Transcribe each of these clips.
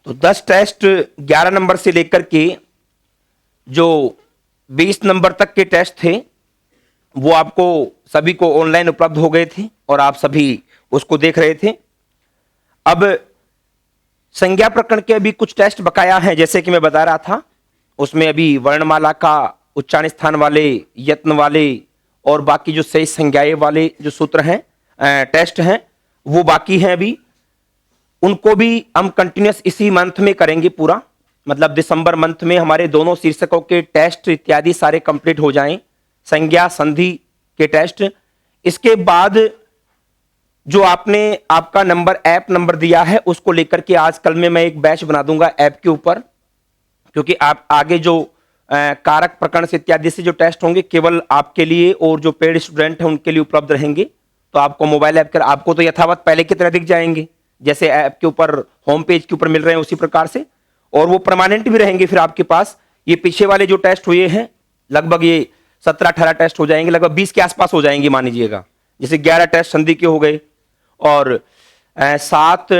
तो 10 test 11 number से लेकर के जो 20 नंबर तक के टेस्ट थे वो आपको सभी को ऑनलाइन उपलब्ध हो गए थे और आप सभी उसको देख रहे थे। अब संज्ञा प्रकरण के अभी कुछ टेस्ट बकाया हैं, जैसे कि मैं बता रहा था। उसमें अभी वर्णमाला का उच्चारण स्थान वाले, यत्न वाले और बाकी जो सही संज्ञाएं वाले जो सूत्र हैं, टेस्ट हैं, वो बाकी हैं अभी। उनको भी हम कंटिन्यूस इसी मंथ में करेंगे पूरा, मतलब दिसंबर मंथ में हमारे दोनों शीर्षकों के टेस्ट इत्यादि सारे कंप्लीट हो जाएं, संज्ञा संधि के टेस्ट। इसके बाद जो आपने आपका नंबर ऐप नंबर दिया है उसको लेकर के आजकल में मैं एक बैच बना दूंगा ऐप के ऊपर, क्योंकि आप आगे जो कारक प्रकरण से इत्यादि से जो टेस्ट होंगे केवल आपके लिए और जो पेड स्टूडेंट हैं उनके लिए उपलब्ध रहेंगे। तो आपको मोबाइल ऐप कर आपको तो यथावत पहले की तरह दिख जाएंगे, जैसे ऐप के ऊपर होम पेज के ऊपर मिल रहे हैं उसी प्रकार से, और वो परमानेंट भी रहेंगे फिर आपके पास। ये पीछे वाले जो टेस्ट हुए हैं लगभग ये 17-18 टेस्ट हो जाएंगे, लगभग 20 के आसपास हो जाएंगे मान लीजिएगा। जैसे 11 टेस्ट संधि के हो गए और 7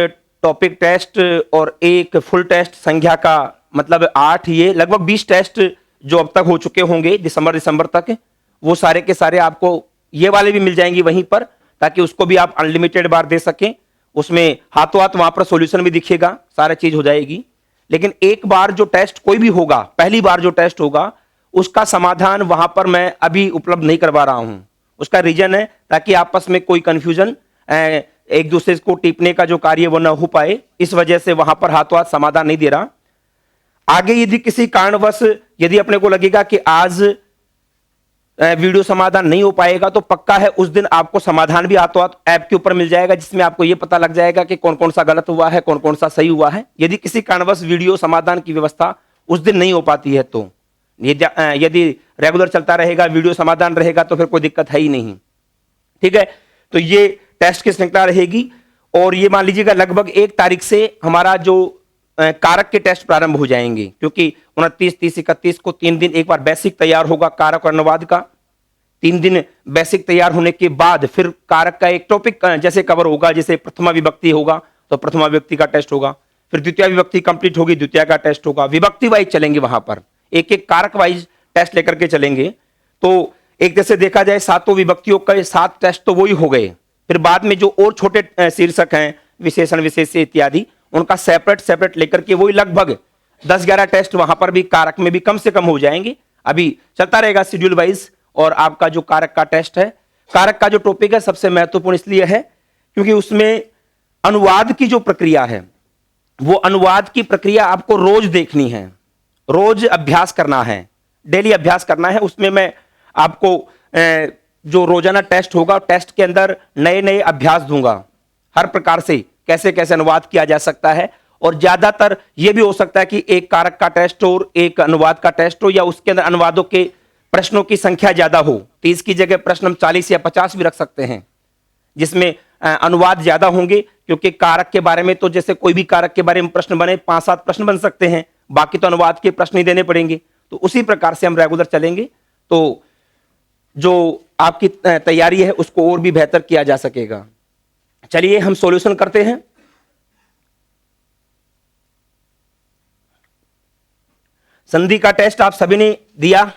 टॉपिक टेस्ट और 1 फुल टेस्ट संज्ञा का, मतलब 8, ये लगभग 20 टेस्ट जो अब तक हो चुके होंगे दिसंबर तक, वो सारे के सारे आपको ये वाले भी मिल जाएंगे वहीं पर, ताकि उसको भी आप अनलिमिटेड बार दे सकें। उसमें हाथों हाथ वहां पर सॉल्यूशन भी दिखेगा, सारा चीज हो जाएगी। लेकिन एक बार जो टेस्ट कोई भी होगा, पहली बार जो टेस्ट होगा उसका समाधान वहां पर मैं अभी उपलब्ध नहीं करवा रहा हूं। उसका रीजन है ताकि आपस में कोई कंफ्यूजन, एक दूसरे को टीपने का जो कार्य वो ना हो पाए, इस वजह से वहां पर हाथों हाथ समाधान नहीं दे रहा। आगे यदि किसी कारणवश यदि अपने को लगेगा कि आज वीडियो समाधान नहीं हो पाएगा तो पक्का है उस दिन आपको समाधान भी हाथों हाथ ऐप के ऊपर मिल जाएगा, जिसमें आपको यह पता लग जाएगा कि कौन कौन सा गलत हुआ है, कौन कौन सा सही हुआ है। यदि किसी कारणवश वीडियो समाधान की व्यवस्था उस दिन नहीं हो पाती है तो यदि रेगुलर चलता रहेगा, वीडियो समाधान रहेगा, तो फिर कोई दिक्कत है ही नहीं। ठीक है, तो ये टेस्ट की श्रृंखला रहेगी। और ये मान लीजिएगा लगभग 1 तारीख से हमारा जो कारक के टेस्ट प्रारंभ हो जाएंगे, क्योंकि 29, 30, 31 को 3 दिन एक बार बेसिक तैयार होगा कारक और अनुवाद का। 3 दिन बेसिक तैयार होने के बाद फिर कारक का एक टॉपिक जैसे कवर होगा, जैसे प्रथमा विभक्ति होगा तो प्रथमा विभक्ति का टेस्ट होगा, फिर द्वितीय विभक्ति कंप्लीट होगी, द्वितीय का टेस्ट होगा। विभक्ति वाइज चलेंगे, वहां पर एक एक कारक वाइज टेस्ट लेकर के चलेंगे। तो एक जैसे देखा जाए 7 विभक्तियों का 7 टेस्ट तो वही हो गए। फिर बाद में जो और छोटे शीर्षक हैं, विशेषण विशेष्य इत्यादि, उनका सेपरेट लेकर के वही लगभग 10-11 टेस्ट वहां पर भी कारक में भी कम से कम हो जाएंगे। अभी चलता रहेगा शेड्यूल वाइज। और आपका जो कारक का टेस्ट है, कारक का जो टॉपिक है सबसे महत्वपूर्ण इसलिए है क्योंकि उसमें अनुवाद की जो प्रक्रिया है, वो अनुवाद की प्रक्रिया आपको रोज देखनी है, रोज अभ्यास करना है, डेली अभ्यास करना है। उसमें मैं आपको जो रोजाना टेस्ट होगा, टेस्ट के अंदर नए नए अभ्यास दूंगा, हर प्रकार से कैसे कैसे अनुवाद किया जा सकता है। और ज्यादातर यह भी हो सकता है कि एक कारक का टेस्ट और एक अनुवाद का टेस्ट हो, या उसके अंदर अनुवादों के प्रश्नों की संख्या ज्यादा हो। 30 की जगह प्रश्न हम 40 या 50 भी रख सकते हैं, जिसमें अनुवाद ज्यादा होंगे। क्योंकि कारक के बारे में तो जैसे कोई भी कारक के बारे में प्रश्न बने 5-7 प्रश्न बन सकते हैं, बाकी तो अनुवाद के प्रश्न ही देने पड़ेंगे। तो उसी प्रकार से हम रेगुलर चलेंगे, तो जो आपकी तैयारी है उसको और भी बेहतर किया जा सकेगा। चलिए हम सॉल्यूशन करते हैं। संधि का टेस्ट आप सभी ने दिया,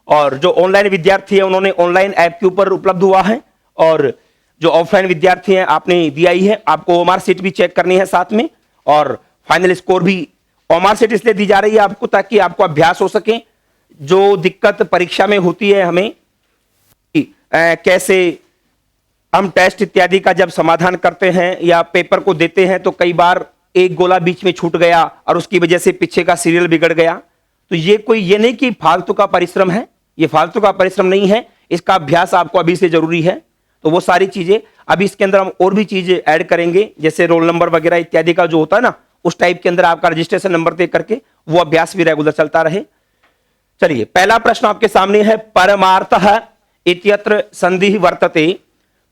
और जो ऑनलाइन विद्यार्थी है उन्होंने ऑनलाइन ऐप के ऊपर उपलब्ध हुआ है, और जो ऑफलाइन विद्यार्थी हैं आपने दिया ही है। आपको ओमार सीट भी चेक करनी है साथ में, और फाइनल स्कोर भी। ओमार सीट इसलिए दी जा रही है आपको ताकि आपको अभ्यास हो सके। जो दिक्कत परीक्षा में होती है हमें, कैसे हम टेस्ट इत्यादि का जब समाधान करते हैं या पेपर को देते हैं तो कई बार एक गोला बीच में छूट गया और उसकी वजह से पीछे का सीरियल बिगड़ गया। तो ये नहीं कि फालतू का परिश्रम है, ये फालतू का परिश्रम नहीं है, इसका अभ्यास आपको अभी से जरूरी है। तो वो सारी चीजें अभी इसके अंदर हम और भी चीजें ऐड करेंगे, जैसे रोल नंबर वगैरह इत्यादि का जो होता है ना, उस टाइप के अंदर आपका रजिस्ट्रेशन नंबर दे करके वो अभ्यास भी रेगुलर चलता रहे। चलिए पहला प्रश्न आपके सामने है, परमार्थः इत्यत्र संधि वर्तते।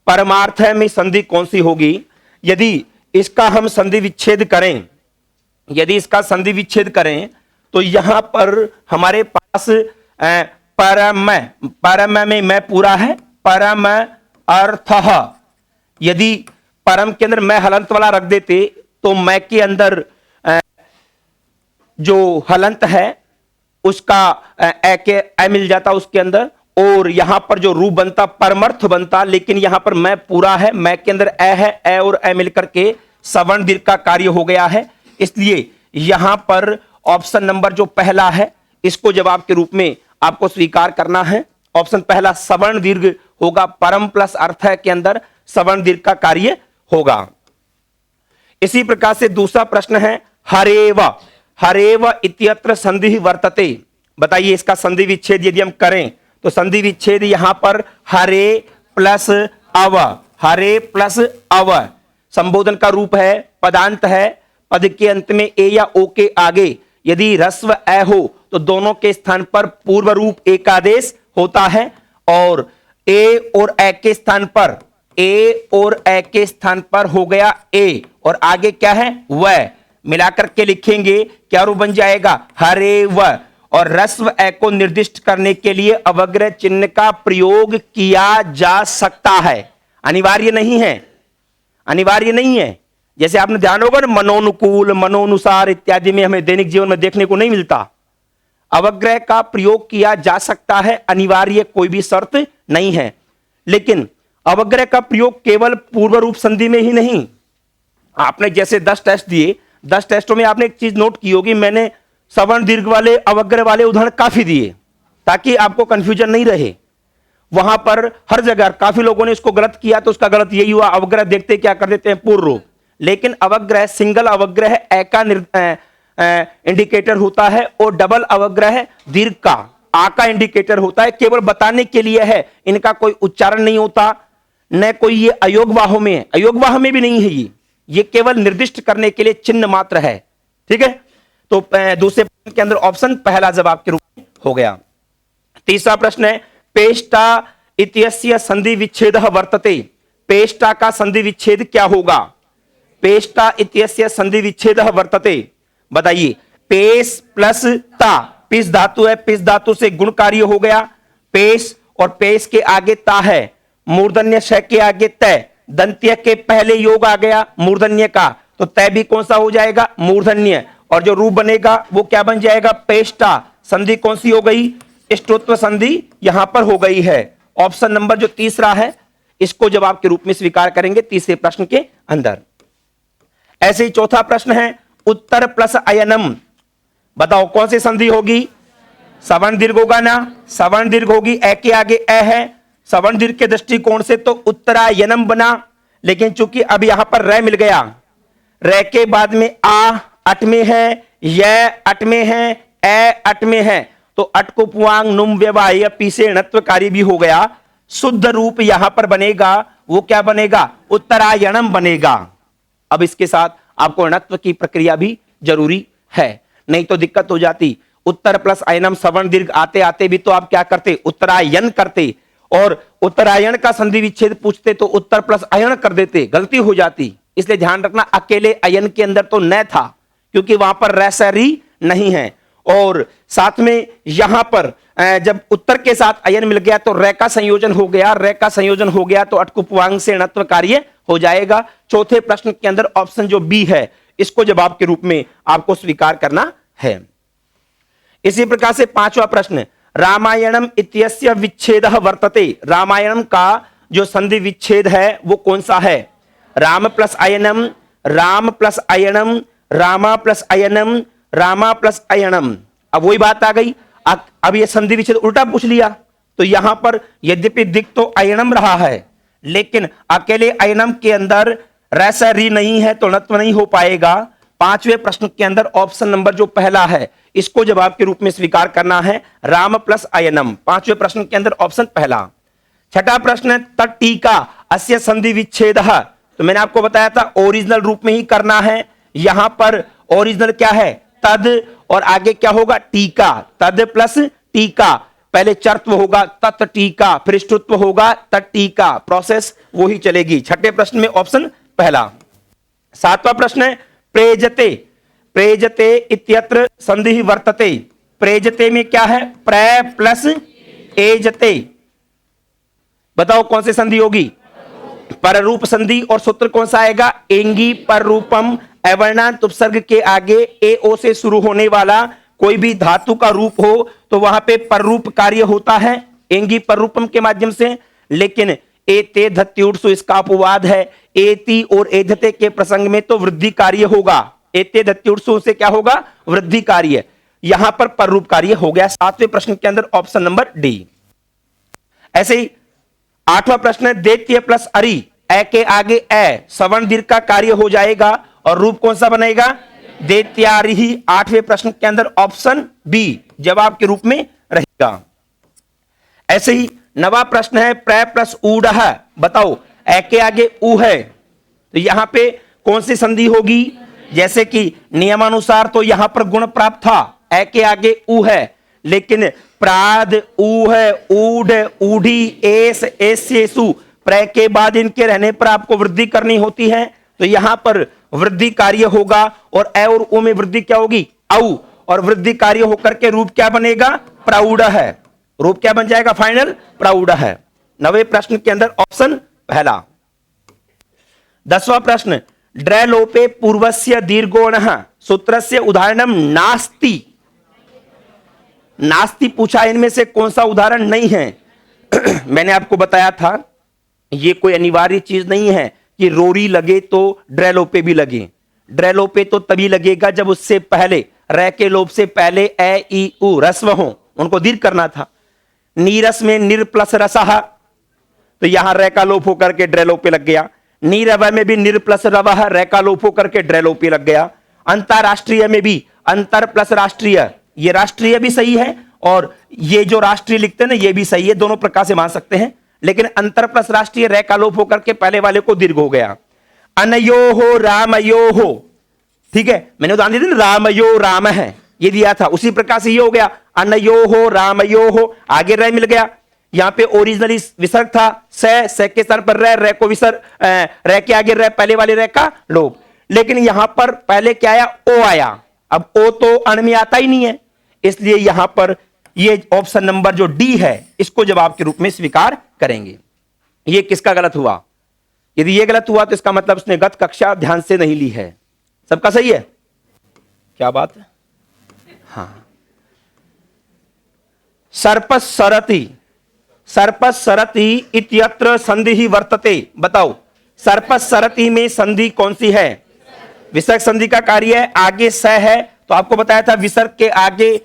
परमार्थ में संधि कौन सी होगी? यदि इसका हम संधि विच्छेद करें, यदि इसका संधि विच्छेद करें तो यहां पर हमारे पास परम में मैं पूरा है, परम अर्थः। यदि परम के अंदर मैं हलंत वाला रख देते तो मैं के अंदर जो हलंत है उसका ए मिल जाता उसके अंदर, और यहां पर जो रूप बनता परमर्थ बनता, लेकिन यहां पर मैं पूरा है, मैं के अंदर ए है, ए और ए मिलकर के सवर्ण दीर्घ का कार्य हो गया है। इसलिए यहां पर ऑप्शन नंबर जो पहला है इसको जवाब के रूप में आपको स्वीकार करना है। ऑप्शन पहला सवर्ण दीर्घ होगा, परम प्लस अर्थ है के अंदर सवर्ण दीर्घ का कार्य होगा। इसी प्रकार से दूसरा प्रश्न है हरेव, हरेव इत्यत्र संधि वर्तते। बताइए इसका संधि विच्छेद यदि हम करें तो संधि विच्छेद यहां पर हरे प्लस अव, हरे प्लस अव संबोधन का रूप है, पदांत है, पद के अंत में ए या ओ के आगे यदि ह्रस्व ए हो तो दोनों के स्थान पर पूर्व रूप एकादेश होता है, और ए और ए के स्थान पर, ए और ए के स्थान पर हो गया ए, और आगे क्या है वह, मिलाकर के लिखेंगे क्या रूप बन जाएगा हरे व। और ह्रस्व ए को निर्दिष्ट करने के लिए अवग्रह चिन्ह का प्रयोग किया जा सकता है, अनिवार्य नहीं है, अनिवार्य नहीं है। जैसे आपने ध्यान होगा ना मनोनुकूल, मनोनुसार इत्यादि में हमें दैनिक जीवन में देखने को नहीं मिलता। अवग्रह का प्रयोग किया जा सकता है, अनिवार्य कोई भी शर्त नहीं है। लेकिन अवग्रह का प्रयोग केवल पूर्व रूप संधि में ही नहीं, आपने जैसे 10 टेस्ट दिए, 10 टेस्टों में आपने एक चीज नोट की होगी, मैंने सवर्ण दीर्घ वाले अवग्रह वाले उदाहरण काफी दिए ताकि आपको कंफ्यूजन नहीं रहे। वहां पर हर जगह काफी लोगों ने इसको गलत किया तो उसका गलत यही हुआ, अवग्रह देखते क्या कर देते हैं पूर्ण रूप, लेकिन अवग्रह सिंगल अवग्रह ए का इंडिकेटर होता है और डबल अवग्रह दीर्घ का आ का इंडिकेटर होता है, केवल बताने के लिए है, इनका कोई उच्चारण नहीं होता, न कोई ये अयोगवाह में है, अयोगवाह में भी नहीं है, ये केवल निर्दिष्ट करने के लिए चिन्ह मात्र है। ठीक है, तो दूसरे प्रश्न के अंदर ऑप्शन पहला जवाब के रूप में हो गया। तीसरा प्रश्न है पेष्टा इत्यस्य संधि विच्छेद वर्तते। पेष्टा का संधि विच्छेद क्या होगा? पेष्टा इत्यस्य संधि विच्छेद वर्तते, बताइए। पेश प्लस ता, पिस धातु है, पिस धातु से गुण कार्य हो गया, पेश और पेश के आगे ता है, मूर्धन्य श के आगे तय, दंत्य के पहले योग आ गया मूर्धन्य का, तो तय भी कौन सा हो जाएगा मूर्धन्य, और जो रूप बनेगा वो क्या बन जाएगा पेष्टा। संधि कौन सी हो गई? ष्टोत्व संधि यहां पर हो गई है। ऑप्शन नंबर जो तीसरा है इसको जवाब के रूप में स्वीकार करेंगे तीसरे प्रश्न के अंदर। ऐसे ही चौथा प्रश्न है उत्तर प्लस अयनम, बताओ कौन सी संधि होगी? सवर्ण दीर्घ होगा ना, सवर्ण दीर्घ होगी, ए के आगे ए है, सवर्ण दीर्घ के दृष्टिकोण से तो उत्तरायनम बना, लेकिन चूंकि अब यहां पर रे मिल गया, रे के बाद में आ अट में है, य अट में है, ए अट में है, तो अट को पुआंग नुम व्यवाय पीसेणत्वकारी भी हो गया। शुद्ध रूप यहां पर बनेगा, वो क्या बनेगा? उत्तरायणम बनेगा। अब इसके साथ आपको णत्व की प्रक्रिया भी जरूरी है, नहीं तो दिक्कत हो जाती। उत्तर प्लस अयनम सवर्ण दीर्घ आते आते भी तो आप क्या करते? उत्तरायण करते, और उत्तरायण का संधि विच्छेद पूछते तो उत्तर प्लस अयन कर देते, गलती हो जाती। इसलिए ध्यान रखना अकेले अयन के अंदर तो न था, क्योंकि वहां पर रैसरी नहीं है, और साथ में यहां पर जब उत्तर के साथ अयन मिल गया तो रे का संयोजन हो गया, रे का संयोजन हो गया तो अटकुपवांग से णत्व कार्य हो जाएगा। चौथे प्रश्न के अंदर ऑप्शन जो बी है इसको जवाब के रूप में आपको स्वीकार करना है। इसी प्रकार से पांचवा प्रश्न रामायणम इत्यस्य विच्छेदः वर्तते। रामायणम का जो संधि विच्छेद है वो कौन सा है? राम प्लस अयनम, राम प्लस अयनम, रामा प्लस अयनम, रामा प्लस अयनम। अब वही बात आ गई, अब ये संधि विच्छेद उल्टा पूछ लिया, तो यहां पर यद्यपि दिख तो अयनम रहा है, लेकिन अकेले अयनम के अंदर रैसरी नहीं है तो णत्व नहीं हो पाएगा। पांचवें प्रश्न के अंदर ऑप्शन नंबर जो पहला है इसको जवाब के रूप में स्वीकार करना है, राम प्लस अयनम। पांचवें प्रश्न के अंदर ऑप्शन पहला। छठा प्रश्न है तटीका अस्य संधि विच्छेदः। तो मैंने आपको बताया था ओरिजिनल रूप में ही करना है। यहां पर ओरिजिनल क्या है? तद, और आगे क्या होगा? टीका, तद प्लस टीका। पहले चर्त्व होगा तत् टीका, फिर ष्टुत्व होगा तटीका, प्रोसेस वही चलेगी। छठे प्रश्न में ऑप्शन पहला। सातवां प्रश्न है प्रेजते। प्रेजते इत्यत्र संधि वर्तते। प्रेजते में क्या है? प्रे प्लस एजते, बताओ कौन सी संधि होगी? पररूप संधि, और सूत्र कौन सा आएगा? एंगी पर रूपम अवर्णांत उपसर्ग के आगे ए ओ से शुरू होने वाला कोई भी धातु का रूप हो तो वहां पे पररूप कार्य होता है एंगी पररूपम के माध्यम से। लेकिन एते धत्युर्सु इसका अपवाद है, एति और एधते के प्रसंग में तो वृद्धि कार्य होगा। एते धत्युर्सु से क्या होगा? वृद्धि कार्य। यहां पर पररूप कार्य हो गया। 7वें प्रश्न के अंदर ऑप्शन नंबर डी। ऐसे ही 8वां प्रश्न है देत्य प्लस अरि, ए के आगे ए सवर्ण दीर्घ का कार्य हो जाएगा और रूप कौन सा बनेगा? देत्यारि ही 8वें प्रश्न के अंदर ऑप्शन बी जवाब के रूप में रहेगा। ऐसे ही 9वां प्रश्न है प्र प्लस ऊढ़, बताओ ए के आगे ऊ है तो यहां पे कौन सी संधि होगी? जैसे कि नियमानुसार तो यहां पर गुण प्राप्त था, ए के आगे ऊ है, लेकिन प्राद ऊ है, ऊढ़ ऊढ़ी एस एस्येसु प्र के बाद इनके रहने पर आपको वृद्धि करनी होती है तो यहां पर वृद्धि कार्य होगा और ए और ऊ में वृद्धि क्या होगी? औ, और वृद्धि कार्य होकर के रूप क्या बनेगा? प्रौढ़ है। रूप क्या बन जाएगा? फाइनल प्रौढ़ है। 9वें प्रश्न के अंदर ऑप्शन पहला। 10वां प्रश्न ड्र लोपे पूर्वस्य दीर्घोणः सूत्रस्य उदाहरणम नास्ति। नास्ति पूछा, इनमें से कौन सा उदाहरण नहीं है? मैंने आपको बताया था ये कोई अनिवार्य चीज नहीं है कि रोरी लगे तो ड्रेलोपे भी लगे। ड्रेलोपे तो तभी लगेगा जब उससे पहले र के लोप से पहले ए ई उ रस्व हो, उनको दीर्घ करना था। नीरस में निर प्लस रसह तो यहां र का लोप होकर के ड्रेलोपे लग गया। नीरव में भी निर प्लस रवह र का लोप होकर के ड्रेलोपे लग गया। अंतरराष्ट्रीय में भी अंतर प्लस राष्ट्रीय, ये राष्ट्रीय भी सही है और ये जो राष्ट्रीय लिखते हैं ना ये भी सही है, दोनों प्रकार से मान सकते हैं। लेकिन अंतर प्लस राष्ट्रीय रे का लोप होकर के पहले वाले को दीर्घ हो गया। अनयो हो रामयो हो, ठीक है, मैंने उदाहरण दिया ना रामयो राम है, ये दिया था, उसी प्रकार से ये हो गया अनयो हो रामयो हो, आगे रे मिल गया। यहां पे ओरिजिनली विसर्ग था से के स्थान पर रे को विसर्ग, रे के आगे रे पहले वाले रे का लोप, लेकिन यहां पर पहले क्या आया? ओ आया। अब ओ तो अण में आता ही नहीं है, इसलिए यहां पर ये ऑप्शन नंबर जो डी है इसको जवाब के रूप में स्वीकार करेंगे। ये किसका गलत हुआ? यदि ये गलत हुआ तो इसका मतलब उसने गत कक्षा ध्यान से नहीं ली है। सबका सही है? क्या बात है? हाँ। सर्पस सरति, सर्पस सरति इत्यत्र संधि ही वर्तते, बताओ सर्पस सरति में संधि कौन सी है? विसर्ग संधि का कार्य है, आगे स है तो आपको बताया था विसर्ग के आगे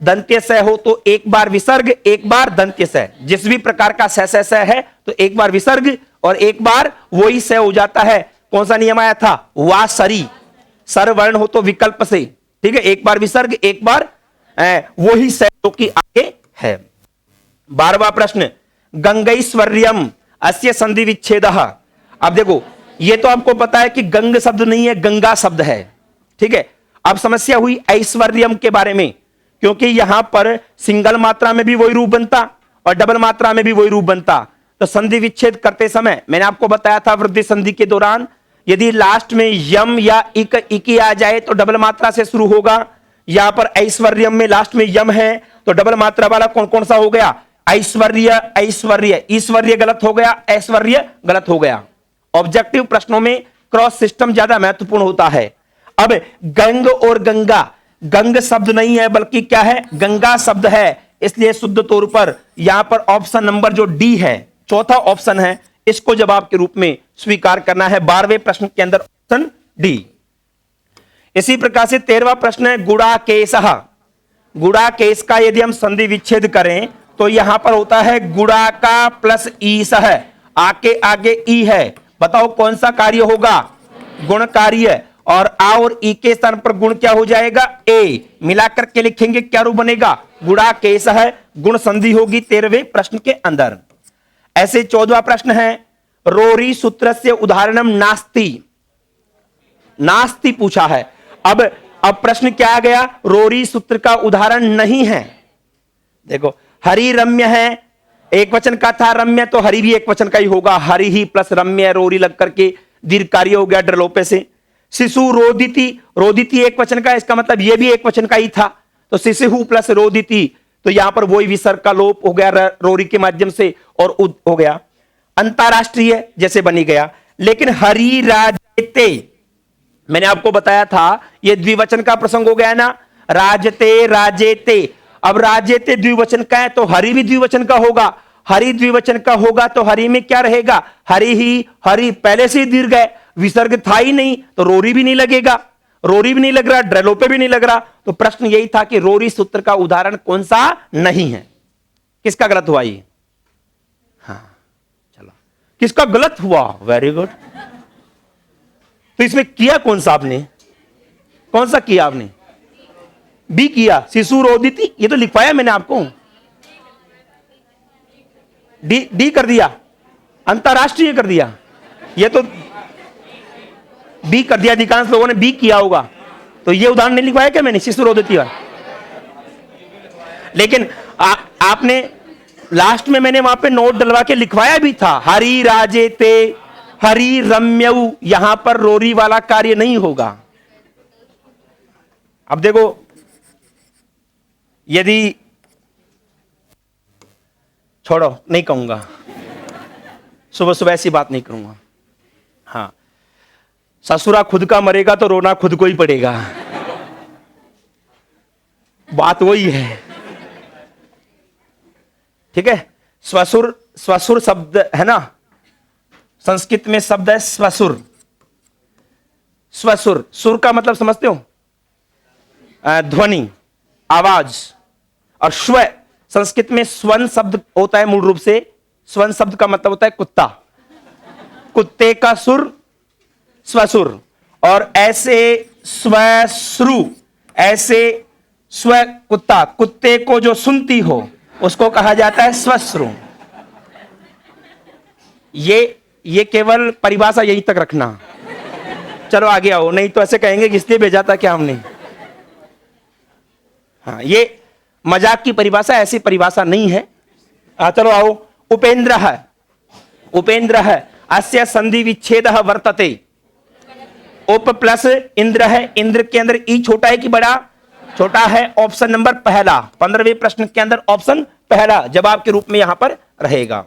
दंत्य स हो तो एक बार विसर्ग एक बार दंत्य स, जिस भी प्रकार का स है तो एक बार विसर्ग और एक बार वही स हो जाता है। कौन सा नियम आया था? वा सरी, सर वर्ण हो तो विकल्प से, ठीक है, एक बार विसर्ग एक बार वही स जो कि आगे है। 12वां प्रश्न गंगैश्वर्यम अस्य संधि विच्छेदः। अब देखो ये तो आपको पता है कि गंग शब्द नहीं है, गंगा शब्द है, ठीक है। अब समस्या हुई ऐश्वर्यम के बारे में, क्योंकि यहां पर सिंगल मात्रा में भी वही रूप बनता और डबल मात्रा में भी वही रूप बनता। तो संधि विच्छेद करते समय मैंने आपको बताया था वृद्धि संधि के दौरान यदि लास्ट में यम या इकी आ जाए तो डबल मात्रा से शुरू होगा। यहां पर ऐश्वर्यम में लास्ट में यम है तो डबल मात्रा वाला कौन कौन सा हो गया? ऐश्वर्य, ऐश्वर्य, ईश्वर्य गलत हो गया, ऐश्वर्य गलत हो गया। ऑब्जेक्टिव प्रश्नों में क्रॉस सिस्टम ज्यादा महत्वपूर्ण होता है। अब गंग और गंगा, गंग शब्द नहीं है बल्कि क्या है? गंगा शब्द है, इसलिए शुद्ध तौर पर यहां पर ऑप्शन नंबर जो डी है, चौथा ऑप्शन है, इसको जवाब के रूप में स्वीकार करना है। 12वें प्रश्न के अंदर ऑप्शन डी। इसी प्रकार से 13वां प्रश्न है गुड़ा केसः। गुड़ा केस का यदि हम संधि विच्छेद करें तो यहां पर होता है गुड़ा का प्लस ईसः, आके आगे ई है, बताओ कौन सा कार्य होगा? गुण कार्य। और आ और ई के स्थान पर गुण क्या हो जाएगा? ए, मिलाकर के लिखेंगे क्या रूप बनेगा? गुड़ा केस है, गुण संधि होगी 13वें प्रश्न के अंदर। ऐसे 14वां प्रश्न है रोरी सूत्रस्य उदाहरणम नास्ति। नास्ति पूछा है। अब प्रश्न क्या आ गया? रोरी सूत्र का उदाहरण नहीं है। देखो हरि रम्य है, एक वचन का था रम्य तो हरि भी एक वचन का ही होगा, हरि ही प्लस रम्य रोरी लग करके दीर्घ कार्य हो गया ड्रलोपे से। शिशु रोदिति, रोदिति एक वचन का, इसका मतलब ये भी एक वचन का ही था तो शिशु प्लस रोदिति, तो यहां पर वही विसर्ग का लोप हो गया रोरी के माध्यम से और उद हो गया। अंतरराष्ट्रीय जैसे बनी गया। लेकिन हरि राजेते, मैंने आपको बताया था ये द्विवचन का प्रसंग हो गया ना, राजते राजेते। अब राजेते द्विवचन का है तो हरि भी द्विवचन का होगा, हरि द्विवचन का होगा तो हरि में क्या रहेगा, हरि ही हरि, पहले से ही दीर्घ है, विसर्ग था ही नहीं तो रोरी भी नहीं लगेगा, रोरी भी नहीं लग रहा, ड्रेलोपे भी नहीं लग रहा। तो प्रश्न यही था कि रोरी सूत्र का उदाहरण कौन सा नहीं है। किसका गलत हुआ ये? हाँ चलो, किसका गलत हुआ? Very good. तो इसमें किया कौन सा आपने? कौन सा किया आपने? बी किया, शिशु रोदिति, ये तो लिखवाया मैंने आपको। डी कर दिया, अंतरराष्ट्रीय कर दिया, ये तो बी कर दिया, अधिकांश लोगों ने बी किया होगा। तो ये उदाहरण नहीं लिखवाया क्या मैंने, शिशु रोदिति वाला? लेकिन आपने लास्ट में मैंने वहां पे नोट डलवा के लिखवाया भी था, हरि राजेते हरि रम्यऊ, यहां पर रोरी वाला कार्य नहीं होगा। अब देखो, यदि छोड़ो, नहीं कहूंगा, सुबह सुबह ऐसी बात नहीं करूंगा। हाँ, ससुरा खुद का मरेगा तो रोना खुद को ही पड़ेगा, बात वही है। ठीक है, स्वसुर, स्वसुर शब्द है ना, संस्कृत में शब्द है स्वसुर। स्वसुर, सुर का मतलब समझते हो? ध्वनि, आवाज। और स्व संस्कृत में स्वन शब्द होता है मूल रूप से, स्वन शब्द का मतलब होता है कुत्ता, कुत्ते का सुर स्वसुर। और ऐसे स्वश्रु, ऐसे स्व कुत्ता, कुत्ते को जो सुनती हो उसको कहा जाता है स्वश्रु। ये केवल परिभाषा यहीं तक रखना। चलो आगे आओ, नहीं तो ऐसे कहेंगे कि इसलिए भेजा था क्या हमने। हाँ, ये मजाक की परिभाषा, ऐसी परिभाषा नहीं है। चलो आओ, उपेंद्र है, उपेंद्र है, अस्य संधि विच्छेद वर्तते। उप प्लस इंद्र है, इंद्र के अंदर ई छोटा है कि बड़ा? छोटा है। ऑप्शन नंबर पहला, 15वें प्रश्न के अंदर ऑप्शन पहला जवाब के रूप में यहां पर रहेगा।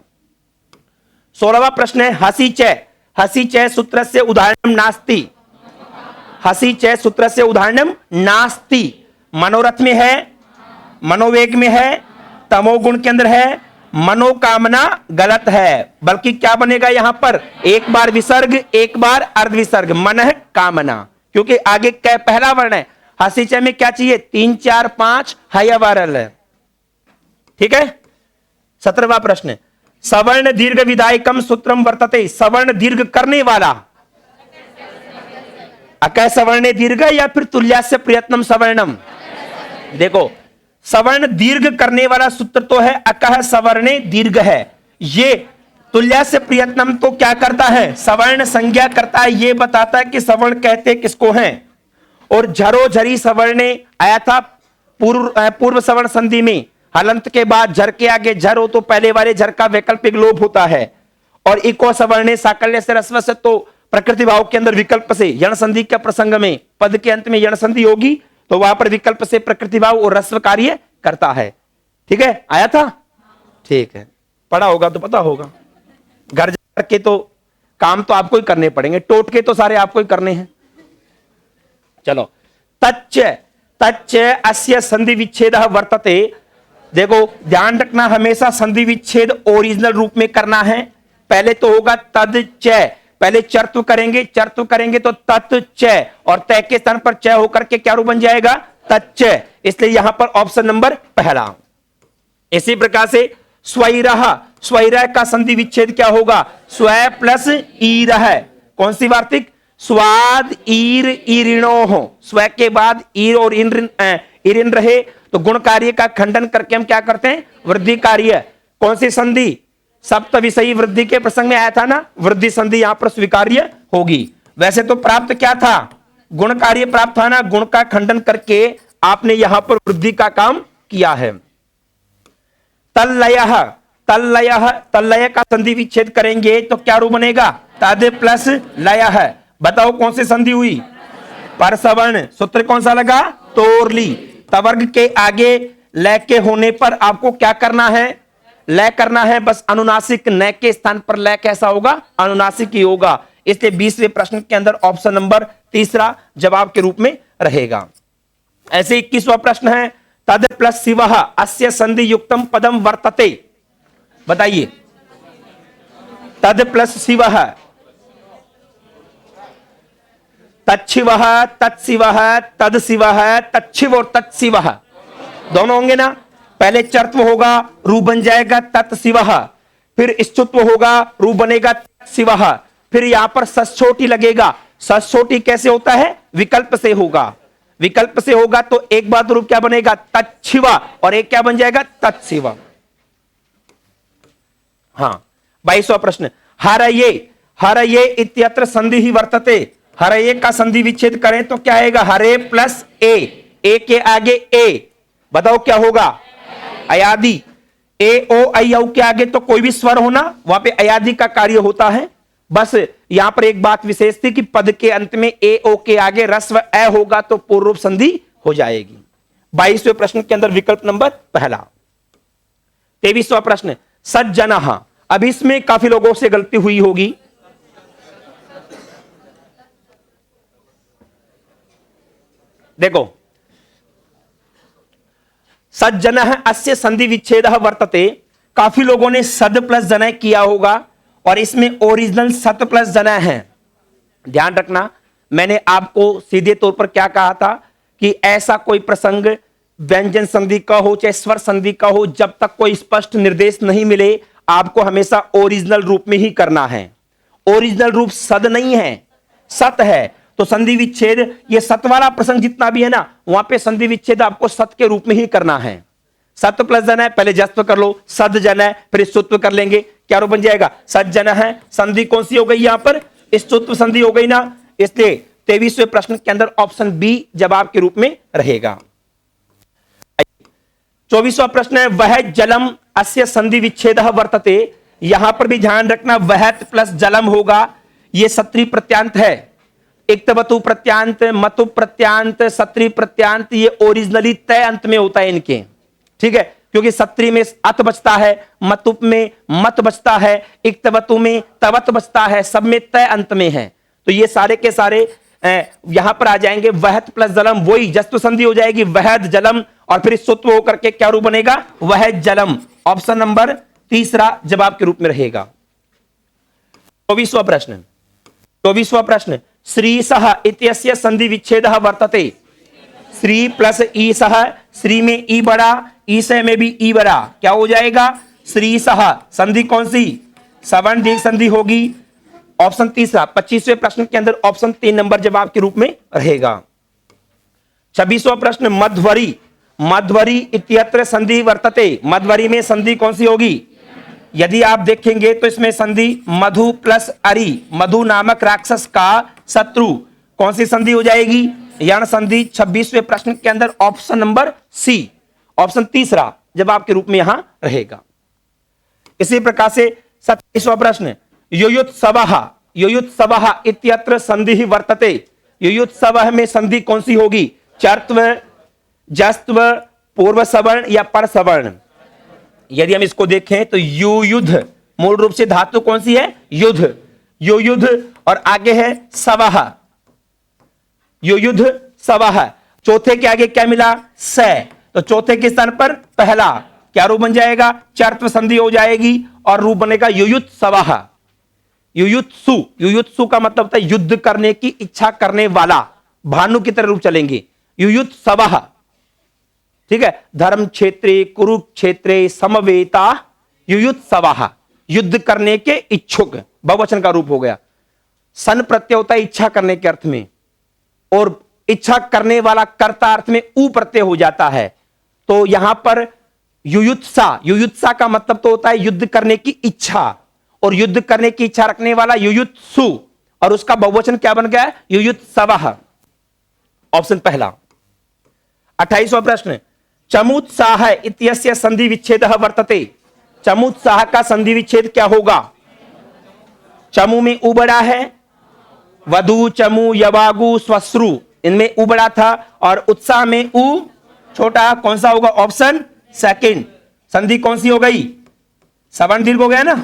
16वां प्रश्न है, हसी चय, हसी चय सूत्र से उदाहरणम नास्ति, हसी चय सूत्र से उदाहरणम नास्ति। मनोरथ में है, मनोवेग में है, तमोगुण के अंदर है, मनोकामना गलत है, बल्कि क्या बनेगा यहां पर? एक बार विसर्ग, एक बार अर्ध विसर्ग, मन कामना, क्योंकि आगे क्या पहला वर्ण है। हसी चय में क्या चाहिए? 3 4 5 हयवरल है। ठीक है। 17वां प्रश्न, सवर्ण दीर्घ विधायकम सूत्रम वर्तते, सवर्ण दीर्घ करने वाला, अकह सवर्ण दीर्घ या फिर तुल्यास्य प्रयत्नम सवर्णम। देखो, सवर्ण दीर्घ करने वाला सूत्र तो है अकह सवर्णे दीर्घ है। ये तुल्यास्य प्रयत्नम तो क्या करता है? सवर्ण संज्ञा करता है, ये बताता है कि सवर्ण कहते किसको हैं। और झरो झरी सवर्णे आया था पूर्व सवर्ण संधि में, हलंत के बाद झर के आगे झर हो तो पहले वाले झर का वैकल्पिक लोप होता है। और इको सवर्णे साकल्य से रस्व से, तो प्रकृति भाव के अंदर विकल्प से यण संधि के प्रसंग में पद के अंत में यण संधि होगी तो वहां पर विकल्प से प्रकृति भाव और रस्व कार्य करता है। ठीक है, आया था? ठीक है, पढ़ा होगा तो पता होगा। घर जाकर के तो काम तो आपको ही करने पड़ेंगे, टोटके तो सारे आपको ही करने हैं। चलो, तच्च, तच्च अस्य संधि विच्छेद वर्तते। देखो, ध्यान रखना, हमेशा संधि विच्छेद ओरिजिनल रूप में करना है। पहले तो होगा तद च, पहले चर्त्व करेंगे, चर्त्व करेंगे तो तत् च, और तय के स्थान पर च होकर के क्या रूप बन जाएगा? तच्च। इसलिए यहां पर ऑप्शन नंबर पहला। इसी प्रकार से स्वैरः, स्वैरः का संधि विच्छेद क्या होगा? स्व प्लस ईरः। कौन सी वार्तिक? स्वाद ईर ईरिणो हो, स्व के बाद ईर और इरिन रहे तो गुण कार्य का खंडन करके हम क्या करते हैं? वृद्धि कार्य। कौन सी संधि? सप्त विषयी वृद्धि के प्रसंग में आया था ना, वृद्धि संधि यहां पर स्वीकार्य होगी। वैसे तो प्राप्त क्या था? गुण कार्य प्राप्त था ना, गुण का खंडन करके आपने यहां पर वृद्धि का काम किया है। तल्लयः, तल्लयः, तल्लय का संधि विच्छेद करेंगे तो क्या रूप बनेगा? तद प्लस लयः। बताओ कौन सी संधि हुई? परसवर्ण। सूत्र कौन सा लगा? तोरली। तवर्ग के आगे लय के होने पर आपको क्या करना है? लय करना है, बस अनुनासिक, न के स्थान पर लय कैसा होगा? अनुनासिक ही होगा। इसलिए 20वें प्रश्न के अंदर ऑप्शन नंबर तीसरा जवाब के रूप में रहेगा। ऐसे 21वां प्रश्न है, तद प्लस शिवः अस्य संधि युक्तम पदम वर्तते। बताइए, तद प्लस शिवः, तच्छिवः, तत्शिवः, तदशिवः, तच्छिव और तत्शिवः दोनों होंगे ना। पहले चर्त्व होगा, रूप बन जाएगा तत्शिवः, फिर स्तुत्व होगा, रूप बनेगा तत्शिवः, फिर यहां पर सच्छोटी लगेगा। सच्छोटी कैसे होता है? विकल्प से होगा। विकल्प से होगा तो एक बात रूप क्या बनेगा? तच्छिवा, और एक क्या बन जाएगा? तत्शिवा। हाँ, 22वां प्रश्न, हरये इत्यत्र संधि ही वर्तते। हरये का संधि विच्छेद करें तो क्या आएगा? हरे प्लस ए के आगे ए, बताओ क्या होगा? अयादि। ए ओ आई औ के आगे तो कोई भी स्वर होना, वहां पे अयादि का कार्य होता है। बस यहां पर एक बात विशेष थी कि पद के अंत में ए ओ के आगे रस्व ए होगा तो पूर्व रूप संधि हो जाएगी। 22वें प्रश्न के अंदर विकल्प नंबर पहला। 23वां प्रश्न, सज्जनः। अब इसमें काफी लोगों से गलती हुई होगी। देखो, सज्जनः अस्य संधि विच्छेदः वर्तते, काफी लोगों ने सद प्लस जनः किया होगा और इसमें ओरिजिनल सत प्लस जनः है। ध्यान रखना, मैंने आपको सीधे तौर पर क्या कहा था कि ऐसा कोई प्रसंग व्यंजन संधि का हो चाहे स्वर संधि का हो, जब तक कोई स्पष्ट निर्देश नहीं मिले आपको हमेशा ओरिजिनल रूप में ही करना है। ओरिजिनल रूप सद नहीं है, सत है। तो संधि विच्छेद, ये सत वाला प्रसंग जितना भी है ना, वहां पे संधि विच्छेद आपको सत के रूप में ही करना है। सत प्लस जन है, पहले जस्व कर लो, सद जन है, फिर स्तुत्व कर लेंगे, क्या रूप बन जाएगा? सज्जन है। संधि कौन सी हो गई यहां पर? स्तुत्व संधि हो गई ना। इसलिए 23वें प्रश्न के अंदर ऑप्शन बी जवाब के रूप में रहेगा। 24वां प्रश्न है, वह जलम अस्य संधि विच्छेदः वर्तते। यहां पर भी ध्यान रखना, वहत प्लस जलम होगा। यह सत्री प्रत्यांत है। इक्तवतु प्रत्यांत, मतु प्रत्यांत, सत्री प्रत्यांत, ये ओरिजिनली तय अंत में होता है इनके, ठीक है, क्योंकि सत्री में अत बचता है, मतुप में मत बचता है, इक्तवतु में तवत बचता है, सब में तय अंत में है। तो ये सारे के सारे यहां पर आ जाएंगे। वहत प्लस जलम, वही जस्तु संधि हो जाएगी, वहद जलम, और फिर सुत्व होकर के क्या रूप बनेगा? वह जलम। ऑप्शन नंबर तीसरा जवाब के रूप में रहेगा। 24वां प्रश्न, श्रीसः इत्यस्य संधि विच्छेदः वर्तते। श्री प्लस ईसः, श्री में ई बड़ा, ईसह में भी ई बड़ा, क्या हो जाएगा? श्रीसः। संधि कौन सी? सवर्ण दीर्घ संधि होगी। ऑप्शन तीसरा। 25वें प्रश्न के अंदर ऑप्शन 3 नंबर जवाब के रूप में रहेगा। 26वां प्रश्न, मध्वरी इत्यत्र संधि वर्तते। मध्वरी में संधि कौन सी होगी? यदि आप देखेंगे तो इसमें संधि मधु प्लस अरि, मधु नामक राक्षस का शत्रु, कौन सी संधि हो जाएगी? यण संधि। 26वें प्रश्न के अंदर ऑप्शन नंबर सी, ऑप्शन तीसरा जवाब के रूप में यहां रहेगा। इसी प्रकार से 27वां प्रश्न, युयुत्सवः इत्यत्र संधि वर्तते। युयुत्सवः में संधि कौन सी होगी? चर्त्व, जस्त्व, पूर्व सवर्ण या पर सवर्ण? यदि हम इसको देखें तो युयुध मूल रूप से धातु कौन सी है? युद्ध। युयुध और आगे है सवः, युयुध सवः। चौथे के आगे क्या मिला? स। तो चौथे के स्थान पर पहला क्या रूप बन जाएगा? चर्त्व संधि हो जाएगी और रूप बनेगा युयुत्सवः। युयुत्सु, युयुत्सु का मतलब होता है युद्ध करने की इच्छा करने वाला, भानु की तरह रूप चलेंगे। युयुत्सवः, ठीक है। धर्म क्षेत्रे कुरुक्षेत्रे समवेता युयुत्सवः, युद्ध करने के इच्छुक, बहुवचन का रूप हो गया। सन प्रत्यय होता है इच्छा करने के अर्थ में, और इच्छा करने वाला कर्ता अर्थ में उ प्रत्यय हो जाता है। तो यहां पर युयुत्सा, युयुत्सा का मतलब तो होता है युद्ध करने की इच्छा, और युद्ध करने की इच्छा रखने वाला युयुत्सु, और उसका बहुवचन क्या बन गया? युयुत्सवः। ऑप्शन पहला। 28वां प्रश्न, चमुत्साह इत्यस्य संधि विच्छेदः वर्तते। चमुत्साह का संधि विच्छेद क्या होगा? चमु में उ बड़ा है, वधु, चमु, यवागु, स्वश्रु, इनमें उ बड़ा था, और उत्साह में उ छोटा, कौन सा होगा? Option second. संधि कौन सी हो गई? सवर्ण दीर्घ हो गया ना।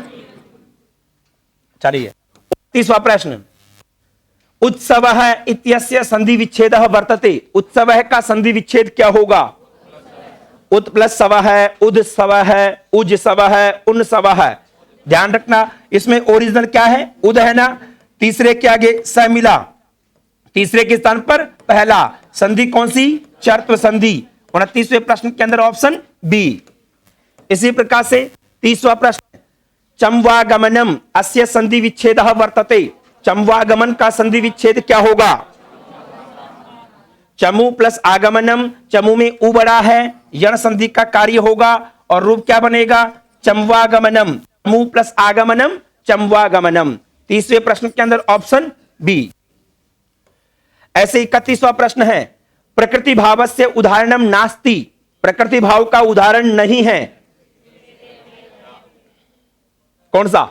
चलिए 29वां प्रश्न, उत्सवः इत्यस्य संधि विच्छेदः वर्तते। उत्सवः का संधि विच्छेद क्या होगा? उत प्लस सवः, उदसवः, उजसवः, उनसवः। ध्यान रखना, इसमें ओरिजिनल क्या है? उद है ना, तीसरे के आगे स मिला, तीसरे के स्थान पर पहला, संधि कौन सी? चर्त्व संधि। 29वें प्रश्न के अंदर ऑप्शन बी। इसी प्रकार से 30वां प्रश्न, चमवागमनम अस्य संधि विच्छेदः वर्तते। चमवागमन का संधि विच्छेद क्या होगा? चमु प्लस आगमनम, चमु में उ बड़ा है, यण संधि का कार्य होगा और रूप क्या बनेगा? चमवागमनम। चमु प्लस आगमनम, चमवागमनम। 30वें प्रश्न के अंदर ऑप्शन बी। ऐसे 31वां प्रश्न है, प्रकृति भावस्य उदाहरणम नास्ति। प्रकृति भाव का उदाहरण नहीं है। कौन सा?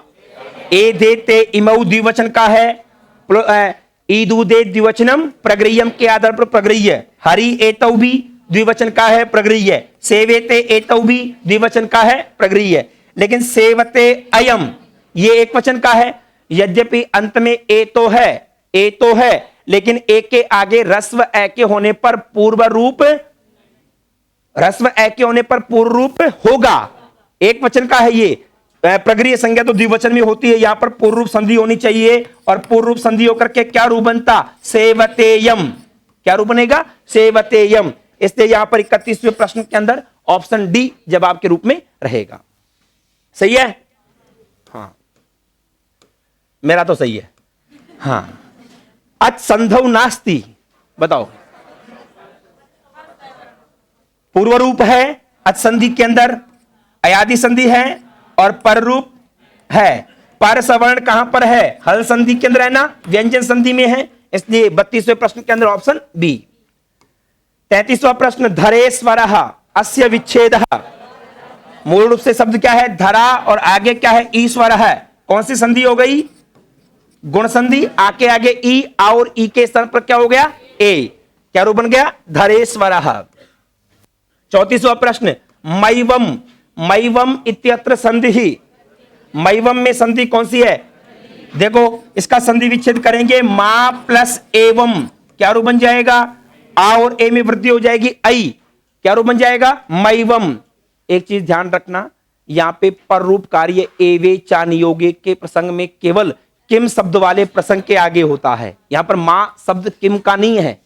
ए दे ते इमऊ द्विवचन का है। ईदू दे द्विवचनम प्रगृह्यम के आधार पर प्रगृह्य। हरि एतौ भी द्विवचन का है, प्रगृह्य। सेवेते एतौ भी द्विवचन का है, प्रगृह्य। लेकिन सेवते अयम ये एक वचन का है। यद्यपि अंत में ए तो है, लेकिन ए के आगे रस्व ए के होने पर पूर्व रूप, रस्व ए के होने पर पूर्व रूप होगा। एक वचन का है ये। प्रगृह्य संज्ञा तो द्विवचन में होती है, यहां पर पूर्व रूप संधि होनी चाहिए और पूर्व रूप संधि होकर के क्या रूप बनता? सेवतेयम। क्या रूप बनेगा? सेवतेयम। इसलिए यहां पर 31वें प्रश्न के अंदर ऑप्शन डी जवाब के रूप में रहेगा। सही है? हाँ, मेरा तो सही है। हाँ, अच संधौ नास्ति, बताओ। पूर्व रूप है अच संधि के अंदर, अयादि संधि है और पर रूप है। पर सवर्ण कहां पर है? हल संधि के अंदर है ना, व्यंजन संधि में है। इसलिए 32वें प्रश्न के अंदर ऑप्शन बी। 33वां प्रश्न, धरेश्वरः अस्य विच्छेदः। मूल रूप से शब्द क्या है? धरा और आगे क्या है? ईश्वर है। कौन सी संधि हो गई? गुण संधि। आके आगे ई और ई के स्थान पर क्या हो गया? ए। क्या रूप बन गया? धरेश्वरः। 34वां प्रश्न, मैवम। मैवम इत्यत्र संधि। मैवम में संधि कौन सी है? देखो, इसका संधि विच्छेद करेंगे, मा प्लस एवं क्या रूप बन जाएगा? आ और ए में वृद्धि हो जाएगी, आई। क्या रूप बन जाएगा? मैवम। एक चीज ध्यान रखना, यहां पे पर रूप कार्य एवे चा नियोगे के प्रसंग में केवल किम शब्द वाले प्रसंग के आगे होता है। यहां पर मां शब्द किम का नहीं है।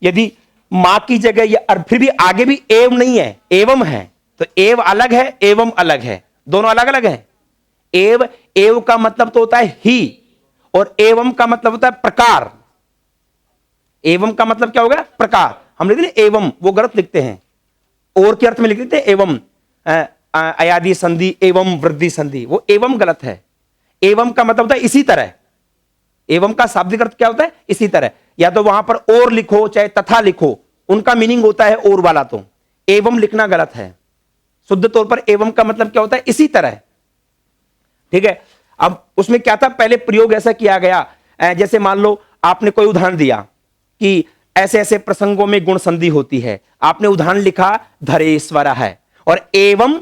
यदि मां की जगह और फिर भी आगे भी एव नहीं है, एवं है, तो एव अलग है, एवं अलग है, दोनों अलग अलग है। एव का मतलब तो होता है ही, और एवं का मतलब होता है प्रकार। एवं का मतलब क्या होगा? प्रकार। हम लिखते हैं एवं, वो गलत लिखते हैं, और के अर्थ में लिख देते हैं एवं, अयादि संधि एवं वृद्धि संधि, वो एवं गलत है। एवं का मतलब होता है इसी तरह। एवं का शाब्दिक अर्थ क्या होता है? इसी तरह। या तो वहां पर और लिखो चाहे तथा लिखो, उनका मीनिंग होता है और वाला, तो एवं लिखना गलत है। शुद्ध तौर पर एवं का मतलब क्या होता है? इसी तरह। ठीक है। अब उसमें क्या था? पहले प्रयोग ऐसा किया गया, जैसे मान लो आपने कोई उदाहरण दिया कि ऐसे ऐसे प्रसंगों में गुण संधि होती है। आपने उदाहरण लिखा धरेश्वर है, और एवं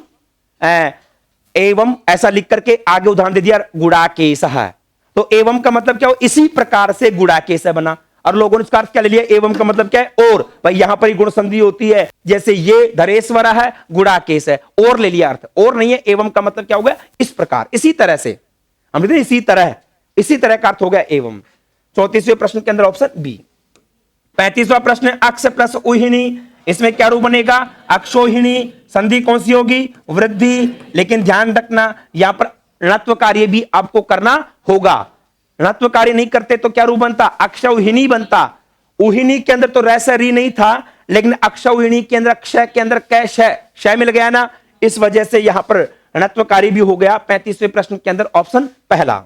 एवं ऐसा लिख करके आगे उदाहरण दे दिया गुड़ाकेश है। तो एवं का मतलब क्या हो? इसी प्रकार से गुड़ाकेश बना। और लोगों ने इसका अर्थ क्या ले लिया? एवं का मतलब क्या है? और। भाई यहां पर ही गुण संधि होती है, जैसे ये धरेश्वर है, गुड़ाकेश है, और ले लिया अर्थ। और नहीं है, एवं का मतलब क्या हो गया? इस प्रकार, इसी तरह से। हम कहते हैं इसी तरह का अर्थ हो गया एवं। 34वें प्रश्न के अंदर ऑप्शन बी। 35वां प्रश्न, अक्ष प्लस उहिणी, इसमें क्या रूप बनेगा? अक्षोहिणी। संधि कौन सी होगी? वृद्धि। लेकिन ध्यान रखना, यहां पर ऋणत्व कार्य भी आपको करना होगा। ऋणत्व कार्य नहीं करते तो क्या रूप बनता? अक्षौहिणी बनता। उहिणी के अंदर तो रैसा री नहीं था, लेकिन अक्षौहिणी के अंदर क्षय के अंदर कै शय मिल गया ना, इस वजह से यहां पर ऋणत्व कार्य भी हो गया। 35वें प्रश्न के अंदर ऑप्शन पहला।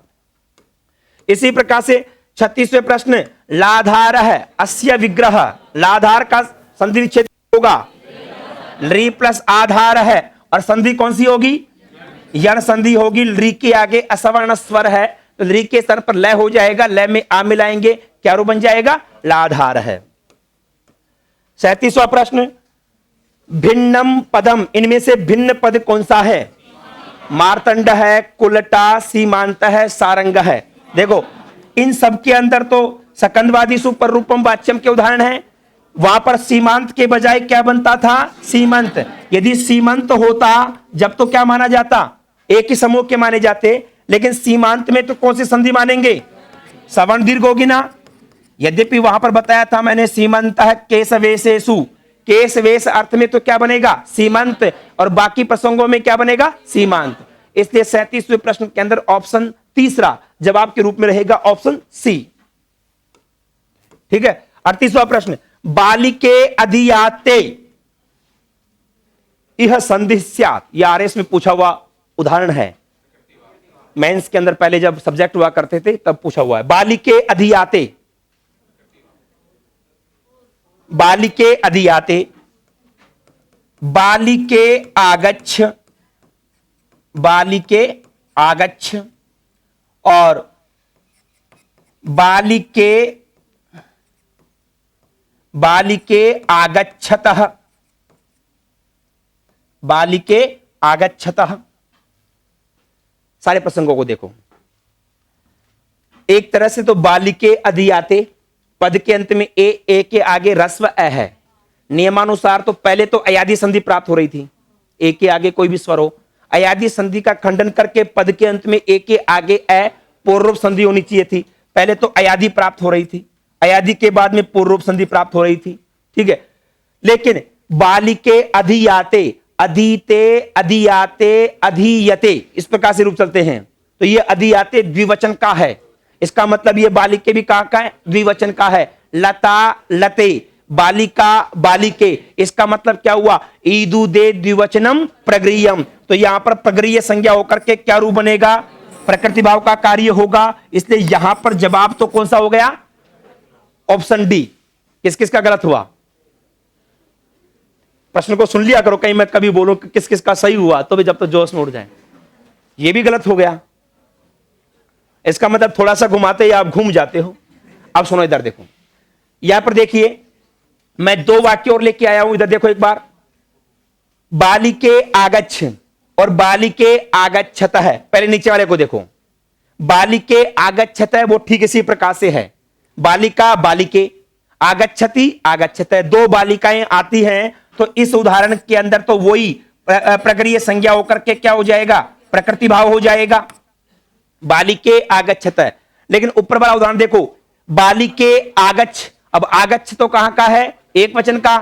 इसी प्रकार से 36वें प्रश्न, लाधार है अस्य विग्रह। लाधार का संधि विच्छेद होगा? री प्लस आधार है, और संधि कौन सी होगी? यण संधि होगी। री के आगे असवर्ण स्वर है, तो री के स्तर पर लय हो जाएगा, लय में आ मिलाएंगे, क्या रूप बन जाएगा? लाधार है। 37वां प्रश्न, भिन्नम पदम, इनमें से भिन्न पद कौन सा है? मार्तंड है, कुलटा, सीमांत है, सारंग है। देखो, इन सब के अंदर तो सकंदवादीषु पररूपम वाच्यम के उदाहरण है। वहां पर सीमांत के बजाय क्या बनता था? सीमंत। यदि सीमंत होता जब तो क्या माना जाता? एक ही समूह के माने जाते, लेकिन सीमांत में तो कौन सी संधि मानेंगे? सवर्ण दीर्घ होगी ना। यद्यपि वहां पर बताया था मैंने सीमंतः केशवेशेषु, केशवेश अर्थ में तो क्या बनेगा? सीमंत, और बाकी प्रसंगों में क्या बनेगा? सीमांत। इसलिए 37वें प्रश्न के अंदर ऑप्शन तीसरा जवाब के रूप में रहेगा ऑप्शन सी। ठीक है। 38वां प्रश्न, बालिके अधियाते यह संधि स्यात्, यह आरएस में पूछा हुआ उदाहरण है। मेंस के अंदर पहले जब सब्जेक्ट हुआ करते थे तब पूछा हुआ है। बालिके अधियाते, बालिके अधियाते, बालिके आगच्छ, बालिके आगच्छ, और बालिके बालिके आगच्छतः, बालिके आगच्छतः। सारे प्रसंगों को देखो। एक तरह से तो बालिके अधियाते, पद के अंत में ए के आगे रस्व अ है। नियमानुसार तो पहले तो अयादि संधि प्राप्त हो रही थी, ए के आगे कोई भी स्वर हो। अयादि संधि का खंडन करके पद के अंत में ए के आगे अ पूर्व संधि होनी चाहिए थी। पहले तो अयादि प्राप्त हो रही थी, अयादि के बाद में पूर्व संधि प्राप्त हो रही थी। ठीक है। लेकिन बालिके अधियाते, अधीते, अधियाते, अधियते, इस प्रकार से रूप चलते हैं। तो ये अधियाते द्विवचन का है। इसका मतलब ये बालिके भी कहां का है? द्विवचन का है। लता लते, बालिका बालिके, इसका मतलब क्या हुआ? ईदु दे द्विवचनम प्रगृह्यम। तो यहां पर प्रगृह्य संज्ञा होकर के क्या रूप बनेगा? प्रकृति भाव का कार्य होगा। इसलिए यहां पर जवाब तो कौन सा हो गया? Option D. किस किस का गलत हुआ? प्रश्न को सुन लिया करो, कहीं मैं कभी बोलूं कि किस किस का सही हुआ तो भी जब तक जोश में उड़ जाए। ये भी गलत हो गया। इसका मतलब थोड़ा सा घुमाते ही आप घूम जाते हो। अब सुनो, इधर देखो, यहां पर देखिए मैं दो वाक्य और लेके आया हूं। इधर देखो एक बार, बालिके आगच्छ और बालिके आगच्छत है। पहले नीचे वाले को देखो, बालिके आगच्छत है वो ठीक इसी प्रकार से है। बालिका बालिके, आगच्छति आगच्छत है। दो बालिकाएं आती हैं तो इस उदाहरण के अंदर तो वही प्रगृह्य संज्ञा होकर के क्या हो जाएगा? प्रकृति भाव हो जाएगा। बालिके आगच्छत है। लेकिन ऊपर वाला उदाहरण देखो, बालिके आगच्छ। अब आगच्छ तो कहां का है? एक वचन का।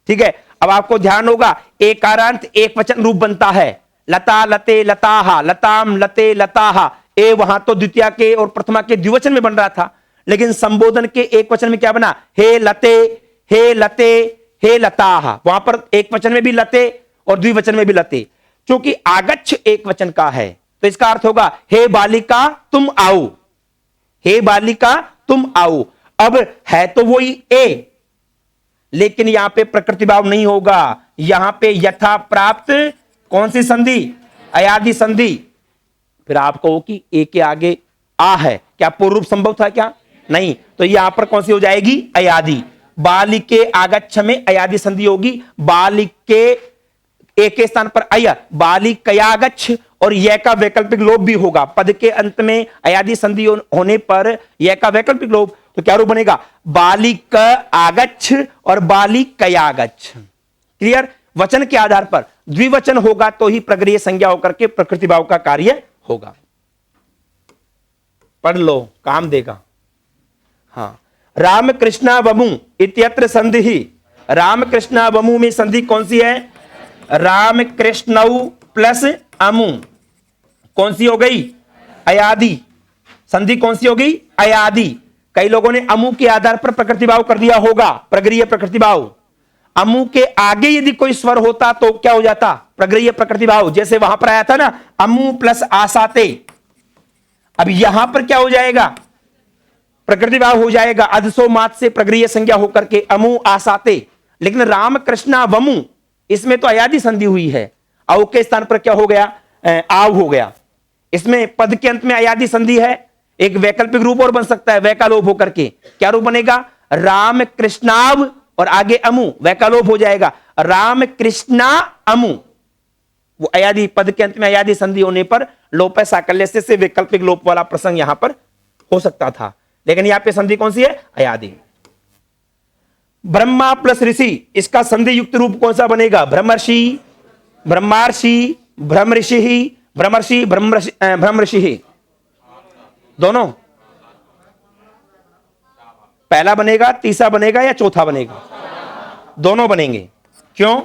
ठीक है। अब आपको ध्यान होगा एकारांत एक वचन रूप बनता है। लता लते लताहा, लताम लते लताहा। ए वहां तो द्वितीया के और प्रथमा के द्विवचन में बन रहा था, लेकिन संबोधन के एक वचन में क्या बना? हे लते, हे लते, हे लताहा। वहां पर एक वचन में भी लते और द्विवचन में भी लते। क्योंकि आगच्छ एक वचन का है तो इसका अर्थ होगा हे बालिका तुम आओ, हे बालिका तुम आओ। अब है तो वही ए, लेकिन यहां पे प्रकृति भाव नहीं होगा। यहां पे यथा प्राप्त कौन सी संधि? अयादि संधि। फिर आप कहो कि ए के आगे आ है, क्या पूर्व रूप संभव था क्या? नहीं। तो यहां पर कौन सी हो जाएगी? अयादि। बालिके आगच्छ में अयादि संधि होगी। बालिके एक के स्थान पर अय, बालिकयागच्छ, और यह का वैकल्पिक लोप भी होगा। पद के अंत में अयादि संधि होने पर यह का वैकल्पिक लोप, तो क्या रूप बनेगा? बालिक आगच्छ और बालिकयागच्छ। क्लियर? वचन के आधार पर द्विवचन होगा तो ही प्रगृह्य संज्ञा होकर के प्रकृति भाव का कार्य होगा। पढ़ लो, काम देगा। हाँ, रामकृष्णा वमु इत्यत्र संधि। रामकृष्णा वमु में संधि कौन सी है? रामकृष्णौ प्लस अमु। कौन सी हो गई? अयादि। संधि कौन सी हो गई? अयादि। कई लोगों ने अमु के आधार पर प्रकृति भाव कर दिया होगा, प्रगृह्य प्रकृति भाव। अमु के आगे यदि कोई स्वर होता तो क्या हो जाता? प्रगृह्य प्रकृति भाव। जैसे वहां पर आया था ना, अमु प्लस आसाते। अब यहां पर क्या हो जाएगा? प्रकृति भाव हो जाएगा। अधसो मात से प्रगृह्य संज्ञा होकर के अमु आसाते। लेकिन रामकृष्णा वमु, इसमें तो अयादि संधि हुई है। औ के स्थान पर क्या हो गया? आव हो गया। इसमें पद के अंत में अयादि संधि है। एक वैकल्पिक रूप और बन सकता है वैकालोप होकर के। क्या रूप बनेगा? राम कृष्णाव और आगे अमु, वैकालोप हो जाएगा राम कृष्णा अमु। वो अयादि, पद के अंत में अयादि संधि होने पर लोप साकल्य से वैकल्पिक लोप वाला प्रसंग यहां पर हो सकता था। लेकिन यहां पे संधि कौन सी है? अयादि। ब्रह्मा प्लस ऋषि, इसका संधि युक्त रूप कौन सा बनेगा? ब्रह्मर्षि, ब्रह्मार्षि, ब्रह्म ऋषि, ब्रह्मर्षि, ब्रह्म ऋषि, दोनों। पहला बनेगा, तीसरा बनेगा या चौथा बनेगा? दोनों बनेंगे। क्यों?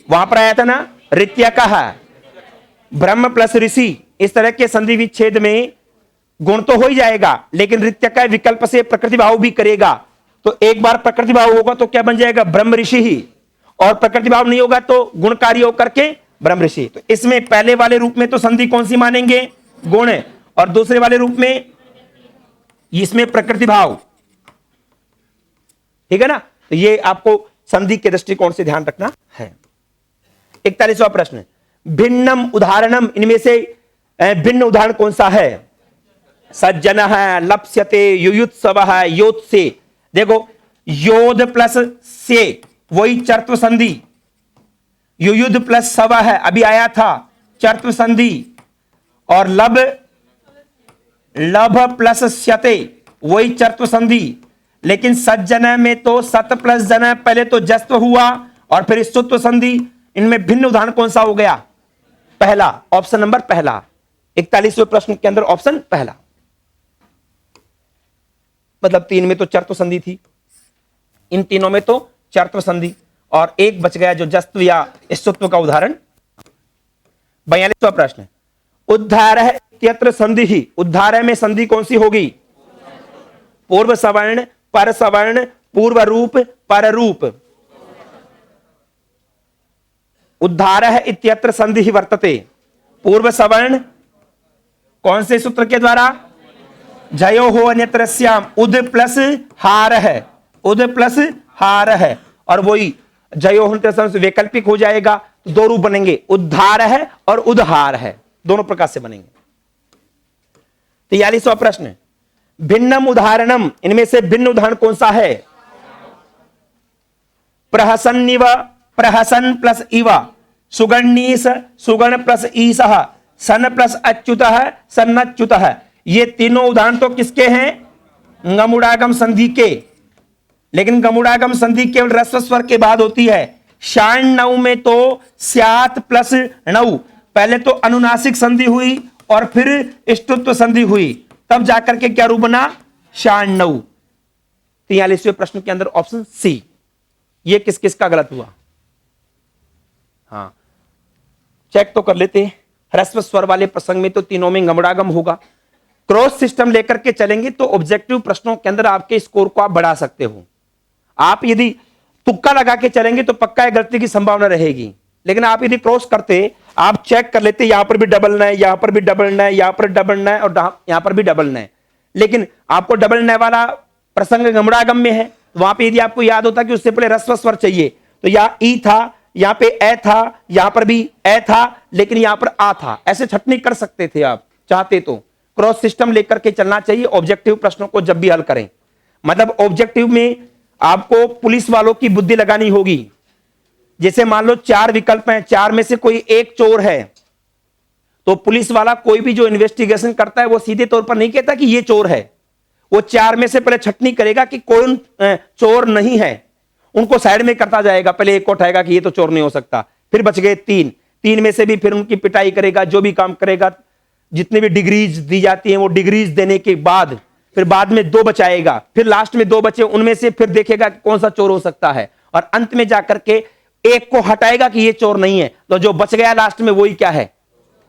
वहां पर आया था ना ऋत्या कहा, ब्रह्म प्लस ऋषि, इस तरह के संधि विच्छेद में गुण तो हो ही जाएगा, लेकिन ऋत्या का विकल्प से प्रकृति भाव भी करेगा। तो एक बार प्रकृति भाव होगा तो क्या बन जाएगा? ब्रह्म ऋषि ही, और प्रकृति भाव नहीं होगा तो गुणकारी होकर के ब्रह्म ऋषि। तो इसमें पहले वाले रूप में तो संधि कौन सी मानेंगे? गुण है, और दूसरे वाले रूप में इसमें प्रकृति भाव, ठीक है ना? तो ये आपको संधि के दृष्टिकोण से ध्यान रखना है। 41वां प्रश्न, भिन्नम उदाहरणम, इनमें से भिन्न उदाहरण कौन सा है? सज्जन है, लप्स्यते, युयुत्सव है, योत्से। देखो योध प्लस से वही चर्त्व संधि, युयुध प्लस सव है, अभी आया था चर्त्व संधि, और लभ प्लस स्यते वही चर्त्व संधि। लेकिन सज्जन में तो सत प्लस जन, पहले तो जस्व हुआ और फिर स्तुत्व संधि। इनमें भिन्न उदाहरण कौन सा हो गया? पहला, ऑप्शन नंबर पहला। 41वें प्रश्न के अंदर ऑप्शन पहला, मतलब 3 में तो चर्त्व संधि थी, इन तीनों में तो चर्त्व संधि, और एक बच गया जो जस्त्व या स्तुत्व का उदाहरण। 42वां प्रश्न, उद्धार इत्यत्र संधि ही, उद्धार में संधि कौन सी होगी? पूर्व सवर्ण, पर सवर्ण, पूर्व रूप, पर रूप। उद्धार इत्यत्र संधि ही वर्तते, पूर्व सवर्ण कौन से सूत्र के द्वारा? जयो हो अन्यत्रस्याम, उद प्लस हार है, उद प्लस हार है, और वही जयो हो से वैकल्पिक हो जाएगा, तो दो रूप बनेंगे, उद्धार है और उद्हार है, दोनों प्रकार से बनेंगे। 43वां प्रश्न, भिन्नम उदाहरणम, इनमें से भिन्न उदाहरण कौन सा है? प्रहसन्निव, प्रहसन प्लस इव, सुगणनीस, सुगण प्लस ईसः, सन प्लस अच्युतः, सन्नच्युतः। ये तीनों उदाहरण तो किसके हैं? गमुड़ागम संधि के। लेकिन गमुड़ागम संधि केवल ह्रस्व स्वर के बाद होती है। शाण नौ में तो स्यात प्लस नौ, पहले तो अनुनासिक संधि हुई और फिर ष्टुत्व संधि हुई, तब जाकर के क्या रूप बना? शाण नौ। 43वें प्रश्न के अंदर ऑप्शन सी। ये किस किस का गलत हुआ? हाँ, चेक तो कर लेते हैं। ह्रस्व स्वर वाले प्रसंग में तो तीनों में गमुड़ागम होगा। क्रॉस सिस्टम लेकर के चलेंगे तो ऑब्जेक्टिव प्रश्नों के अंदर आपके स्कोर को आप बढ़ा सकते हो। आप यदि तुक्का लगा के चलेंगे तो पक्का गलती की संभावना रहेगी, लेकिन आप यदि क्रॉस करते, आप चेक कर लेते, यहां पर भी डबल न है, यहां पर भी डबल न है, यहां पर डबल न है और यहां पर भी डबल न है, लेकिन आपको डबल न वाला प्रसंग गमुड़ागम में है, तो वहां पे यदि आपको याद होता कि उससे पहले ह्रस्व स्वर चाहिए, तो यहां ई था, यहां पे ए था, यहां पर भी ए था, लेकिन यहां पर आ था। ऐसे छटनी कर सकते थे आप चाहते तो। क्रॉस सिस्टम लेकर के चलना चाहिए ऑब्जेक्टिव प्रश्नों को जब भी हल करें। मतलब ऑब्जेक्टिव में आपको पुलिस वालों की बुद्धि लगानी होगी। जैसे मान लो 4 विकल्प हैं, 4 में से कोई एक चोर है, तो पुलिस वाला कोई भी जो इन्वेस्टिगेशन करता है वो सीधे तौर पर नहीं कहता कि ये चोर है, वो 4 में से पहले छटनी करेगा कि कौन चोर नहीं है, उनको साइड में करता जाएगा, पहले एक को उठाएगा कि ये तो चोर नहीं हो सकता, फिर बच गए 3 में से भी फिर उनकी पिटाई करेगा, जो भी काम करेगा, जितनी भी डिग्रीज दी जाती हैं वो डिग्रीज देने के बाद फिर बाद में 2 बचाएगा, फिर लास्ट में 2 बचे, उनमें से फिर देखेगा कौन सा चोर हो सकता है, और अंत में जाकर के एक को हटाएगा कि ये चोर नहीं है, तो जो बच गया लास्ट में वही क्या है।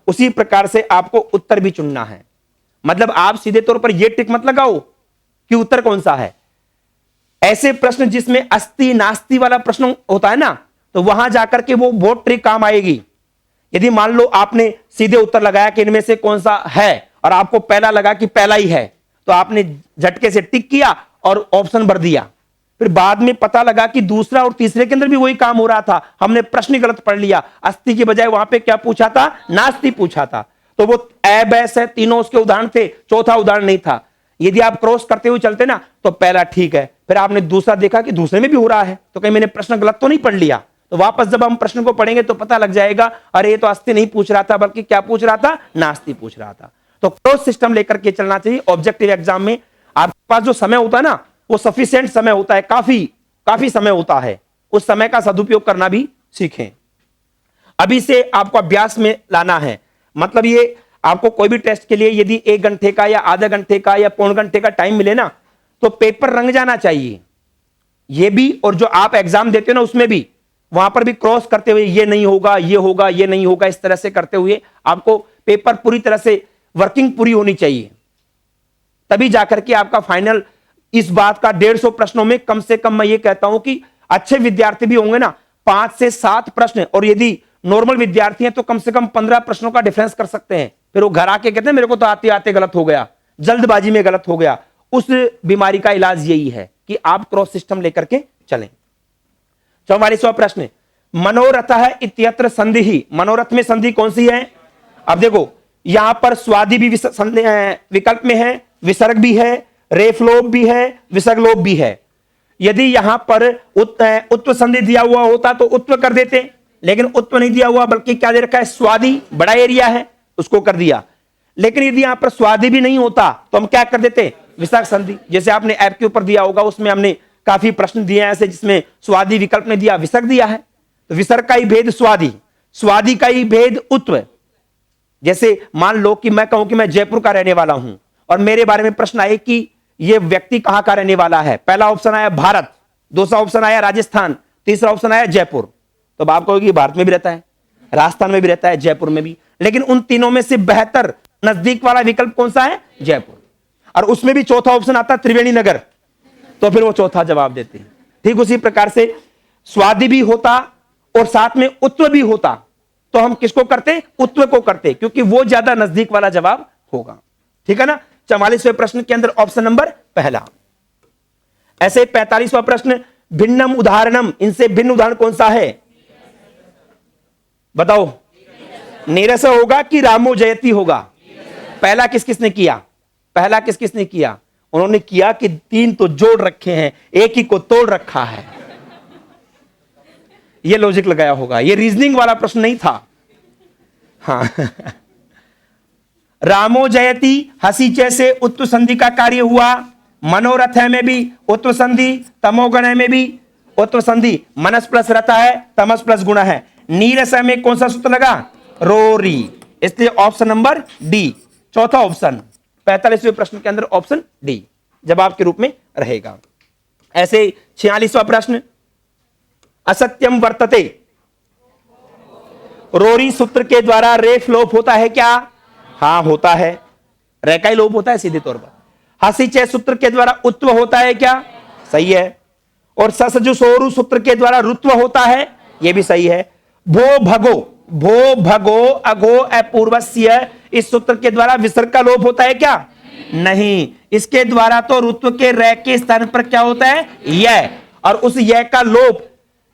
उसी प्रकार से आपको उत्तर भी चुनना है। मतलब आप सीधे तौर पर यह टिक मत लगाओ कि उत्तर कौन सा है। ऐसे प्रश्न जिसमें अस्ति नास्ति वाला प्रश्न होता है ना, तो वहां जाकर के वो बहुत ट्रिक काम आएगी। यदि मान लो आपने सीधे उत्तर लगाया कि इनमें से कौन सा है और आपको पहला लगा कि पहला ही है, तो आपने झटके से टिक किया और ऑप्शन भर दिया, फिर बाद में पता लगा कि दूसरा और तीसरे के अंदर भी वही काम हो रहा था, हमने प्रश्न गलत पढ़ लिया, अस्ति की बजाय वहां पे क्या पूछा था? नास्ति पूछा था। तो वो ऐबैस है, तीनों उसके उदाहरण थे, चौथा उदाहरण नहीं था। यदि आप क्रॉस करते हुए चलते ना तो पहला ठीक है, फिर आपने दूसरा देखा कि दूसरे में भी हो रहा है, तो कहीं मैंने प्रश्न गलत तो नहीं पढ़ लिया। तो वापस जब हम प्रश्न को पढ़ेंगे तो पता लग जाएगा, अरे ये तो अस्ति नहीं पूछ रहा था बल्कि क्या पूछ रहा था? नास्ति पूछ रहा था। तो क्रॉस सिस्टम लेकर के चलना चाहिए ऑब्जेक्टिव एग्जाम में। आपके पास जो समय होता है ना, वो सफिशिएंट समय होता है, काफी समय होता है, उस समय का सदुपयोग करना भी सीखें। अभी से आपको अभ्यास में लाना है। मतलब ये आपको कोई भी टेस्ट के लिए यदि 1 घंटे का या आधे घंटे का या पौन घंटे का टाइम मिले ना, तो पेपर रंग जाना चाहिए ये भी, और जो आप एग्जाम देते हो ना उसमें भी, वहां पर भी क्रॉस करते हुए ये नहीं होगा, ये होगा, ये नहीं होगा, इस तरह से करते हुए आपको पेपर पूरी तरह से वर्किंग पूरी होनी चाहिए, तभी जाकर के आपका फाइनल इस बात का 150 प्रश्नों में कम से कम मैं ये कहता हूं कि अच्छे विद्यार्थी भी होंगे ना 5 से 7 प्रश्न, और यदि नॉर्मल विद्यार्थी हैं तो कम से कम 15 प्रश्नों का डिफरेंस कर सकते हैं। फिर वो घर आके कहते हैं मेरे को तो आते आते गलत हो गया, जल्दबाजी में गलत हो गया। उस बीमारी का इलाज यही है कि आप क्रॉस सिस्टम लेकर के चलें। 44वां प्रश्न, मनोरथः इत्यत्र संधि, मनोरथ में संधि कौन सी है? अब देखो यहां पर स्वादि भी विकल्प में है, विसर्ग भी है, रेफलोप भी है, विसर्गलोप भी है। यदि यहां पर उत्व संधि दिया हुआ होता तो उत्व कर देते, लेकिन उत्व नहीं दिया हुआ, बल्कि क्या दे रखा है? स्वादि, बड़ा एरिया है उसको कर दिया। लेकिन यदि यहां पर स्वादि भी नहीं होता तो हम क्या कर देते? विसर्ग संधि। जैसे आपने ऐप के ऊपर दिया होगा, उसमें हमने काफी प्रश्न दिए हैं ऐसे जिसमें स्वादि विकल्प ने दिया, विसर्ग दिया है, तो विसर्ग का ही भेद स्वादि, स्वादि का ही भेद उत्व। जैसे मान लो कि मैं कहूं कि मैं जयपुर का रहने वाला हूं और मेरे बारे में प्रश्न आए कि यह व्यक्ति कहां का रहने वाला है। पहला ऑप्शन आया भारत, दूसरा ऑप्शन आया राजस्थान, तीसरा ऑप्शन आया जयपुर। तो आप कहोगे भारत में भी रहता है, राजस्थान में भी रहता है, जयपुर में भी, लेकिन उन तीनों में से बेहतर नजदीक वाला विकल्प कौन सा है? जयपुर। और उसमें भी चौथा ऑप्शन आता त्रिवेणी नगर, तो फिर वो चौथा जवाब देते हैं। ठीक उसी प्रकार से स्वादि भी होता और साथ में उत्व भी होता तो हम किसको करते? उत्व को करते, क्योंकि वो ज्यादा नजदीक वाला जवाब होगा। ठीक है ना। 44वें प्रश्न के अंदर ऑप्शन नंबर पहला। ऐसे 45वां प्रश्न, भिन्नम उदाहरणम, इनसे भिन्न उदाहरण कौन सा है? बताओ। नीरस होगा कि रामो जयति होगा? पहला किस किसने किया? पहला किस किसने किया? उन्होंने किया कि 3 तो जोड़ रखे हैं, एक ही को तोड़ रखा है। यह लॉजिक लगाया होगा, यह रीजनिंग वाला प्रश्न नहीं था। हाँ रामो जयति हसीचे से उत्व संधि का कार्य हुआ, मनोरथ में भी उत्व संधि, तमोगण में भी उत्व संधि, मनस प्लस रथ है, तमस प्लस गुण है। नीरस में कौन सा सूत्र लगा? रोरी, इसलिए ऑप्शन नंबर डी, चौथा ऑप्शन 45वें प्रश्न के अंदर ऑप्शन डी जवाब के रूप में रहेगा। ऐसे 46वां प्रश्न, असत्यम वर्तते, रोरी सूत्र के द्वारा रेफ लोप होता है क्या? हाँ होता है, रेकाई लोप होता है सीधे तौर पर। हसीचे सूत्र के द्वारा उत्व होता है क्या? सही है। और ससजु सोरु सूत्र के द्वारा रुत्व होता है, यह भी सही है। भो भगो अगो अपूर्वस्य, इस सूत्र के द्वारा विसर्ग का लोप होता है क्या? नहीं, इसके द्वारा तो रुत्व के रे के स्थान पर क्या होता है? यह, और उस यह का लोप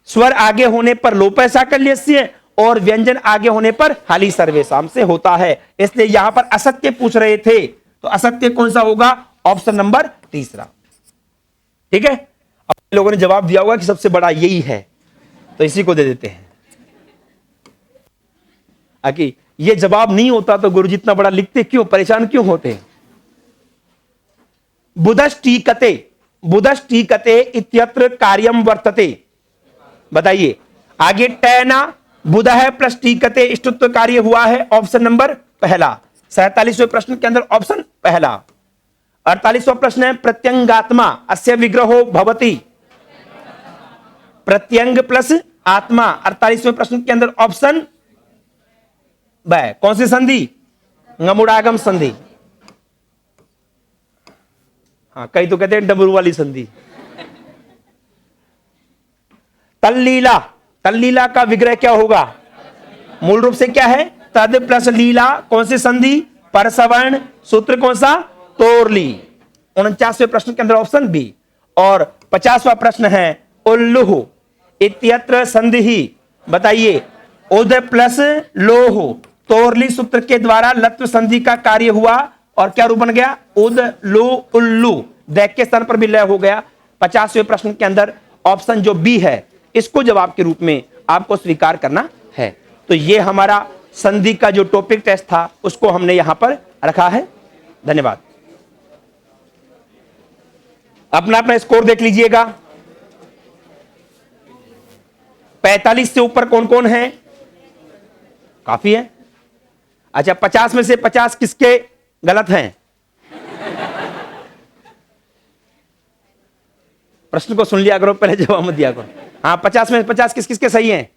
स्वर आगे होने पर लोप साकल्यस्य और व्यंजन आगे होने पर हाली सर्वेशम से होता है। इसलिए यहां पर असत्य पूछ रहे थे, तो असत्य कौन सा होगा? ऑप्शन नंबर तीसरा। ठीक है। अब लोगों ने जवाब दिया होगा कि सबसे बड़ा यही है, तो इसी को दे देते हैं। आकि ये जवाब नहीं होता तो गुरु जी इतना बड़ा लिखते क्यों, परेशान क्यों होते? बुधष्टीकते इत्यत्र कार्यम वर्तते, बताइए आगे टैना बुध है प्लस टीकते इष्टुत्व कार्य हुआ है, ऑप्शन नंबर पहला। 47वें प्रश्न के अंदर ऑप्शन पहला। 48वां प्रश्न है, प्रत्यंगात्मा अस्य विग्रहो भवति, प्रत्यंग प्लस आत्मा 48वें प्रश्न के अंदर ऑप्शन ब, कौन सी संधि? ngमुडागम संधि। हाँ कई तो कहते हैं डबरू वाली संधि। तल्लीला, तल्लीला का विग्रह क्या होगा? मूल रूप से क्या है? तद प्लस लीला, कौन सी संधि? परसवर्ण, सूत्र कौन सा? तोरली। 49वें प्रश्न के अंदर ऑप्शन बी। और 50वां प्रश्न है, उल्लुह इत्यत्र संधि, बताइए उद प्लस लोह, तोरली सूत्र के द्वारा लत्व संधि का कार्य हुआ और क्या रूप बन गया? उद लु उल्लू, दैक के स्थान पर भी लय हो गया। 50वें प्रश्न के अंदर ऑप्शन जो बी है इसको जवाब के रूप में आपको स्वीकार करना है। तो ये हमारा संधि का जो टॉपिक टेस्ट था उसको हमने यहां पर रखा है। धन्यवाद। अपना अपना स्कोर देख लीजिएगा। 45 से ऊपर कौन कौन है? काफी है। अच्छा, 50 में से 50 किसके गलत हैं? प्रश्न को सुन लिया करो, पहले जवाब मत दिया करो। हाँ, 50 में 50 किस किसके सही हैं?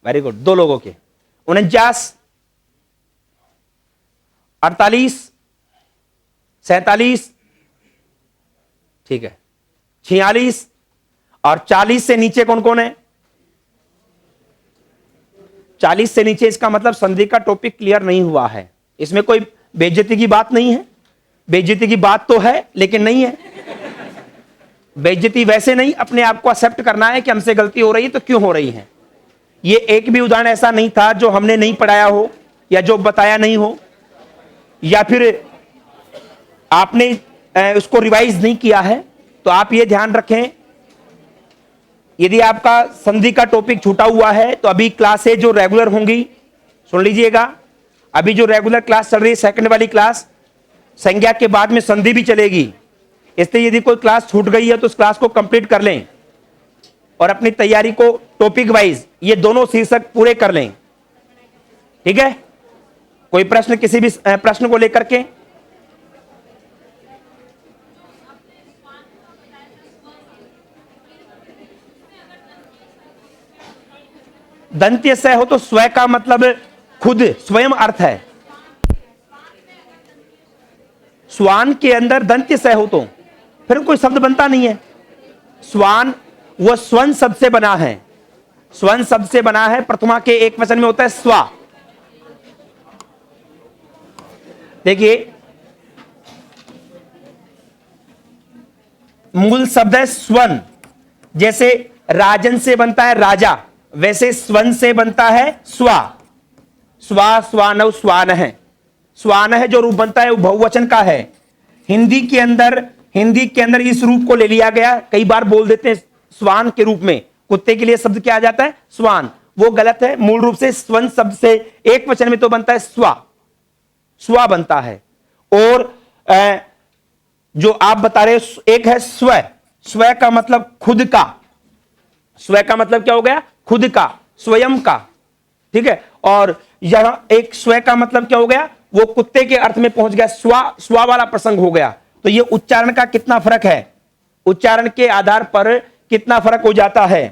वेरी गुड, 2 लोगों के। 49, 48, 47, ठीक है, 46 और 40 से नीचे कौन कौन है? 40 से नीचे, इसका मतलब संधि का टॉपिक क्लियर नहीं हुआ है। इसमें कोई बेइज्जती की बात नहीं है। बेइज्जती की बात तो है लेकिन नहीं है। बेइज्जती वैसे नहीं, अपने आप को एक्सेप्ट करना है कि हमसे गलती हो रही है तो क्यों हो रही है। ये एक भी उदाहरण ऐसा नहीं था जो हमने नहीं पढ़ाया हो या जो बताया नहीं हो या फिर आपने उसको रिवाइज नहीं किया है। तो आप ये ध्यान रखें, यदि आपका संधि का टॉपिक छूटा हुआ है तो अभी क्लासें जो रेगुलर होंगी, सुन लीजिएगा, अभी जो रेगुलर क्लास चल रही है, सेकंड वाली क्लास, संज्ञा के बाद में संधि भी चलेगी। इसलिए यदि कोई क्लास छूट गई है तो उस क्लास को कंप्लीट कर लें और अपनी तैयारी को टॉपिक वाइज ये दोनों शीर्षक पूरे कर लें। ठीक है, कोई प्रश्न किसी भी प्रश्न को लेकर के? दंत्य स हो तो स्व का मतलब खुद, स्वयं अर्थ है। स्वान के अंदर दंत्य स हो तो फिर कोई शब्द बनता नहीं है। स्वान वह स्वर्ण शब्द से बना है, स्वर्ण शब्द से बना है। प्रथमा के एक वचन में होता है स्वा। देखिए, मूल शब्द है स्वर्ण। जैसे राजन से बनता है राजा, वैसे स्वर्ण से बनता है स्वा। स्वा, स्वानव, स्वान है। स्वान है जो रूप बनता है वो बहुवचन का है। हिंदी के अंदर इस रूप को ले लिया गया। कई बार बोल देते हैं स्वान के रूप में, कुत्ते के लिए शब्द क्या आ जाता है? स्वान। वो गलत है। मूल रूप से स्वर्ण शब्द से एक वचन में तो बनता है स्वा, स्वा बनता है। और जो आप बता रहे एक है स्व। स्व का मतलब खुद का। स्व का मतलब क्या हो गया? खुद का, स्वयं का। ठीक है, और यहां एक स्व का मतलब क्या हो गया? वो कुत्ते के अर्थ में पहुंच गया, स्वा, स्वा वाला प्रसंग हो गया। तो ये उच्चारण का कितना फर्क है, उच्चारण के आधार पर कितना फर्क हो जाता है।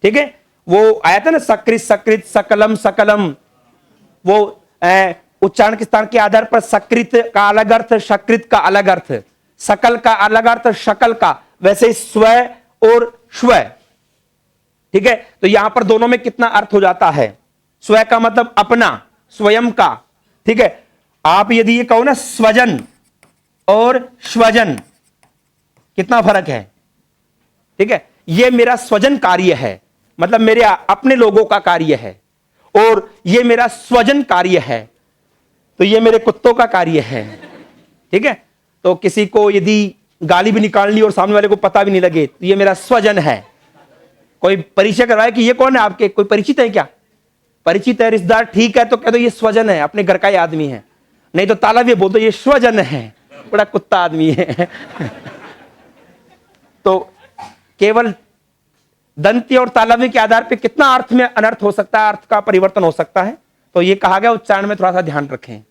ठीक है, वो आया था ना सकृत, सकृत, सकलम, सकलम। वो उच्चारण के स्थान के आधार पर सकृत का अलग अर्थ, सकृत का अलग अर्थ, सकल का अलग अर्थ, शकल का। वैसे स्व और स्व। ठीक है, तो यहां पर दोनों में कितना अर्थ हो जाता है? स्व का मतलब अपना, स्वयं का। ठीक है, आप यदि ये कहो ना स्वजन और स्वजन, कितना फर्क है? ठीक है, ये मेरा स्वजन कार्य है, मतलब मेरे अपने लोगों का कार्य है, और ये मेरा स्वजन कार्य है, तो ये मेरे कुत्तों का कार्य है। ठीक है, तो किसी को यदि गाली भी निकालनी और सामने वाले को पता भी नहीं लगे तो ये मेरा स्वजन है। कोई परिचय करवाए कि ये कौन है आपके, कोई परिचित है क्या? परिचित है, रिश्तेदार, ठीक है, तो कह दो ये स्वजन है, अपने घर का ही आदमी है। नहीं तो ताला भी बोल दो ये स्वजन है, बड़ा कुत्ता आदमी है। तो केवल दंत्य और तालव्य के आधार पर कितना अर्थ में अनर्थ हो सकता है, अर्थ का परिवर्तन हो सकता है। तो ये कहा गया, उच्चारण में थोड़ा सा ध्यान रखें।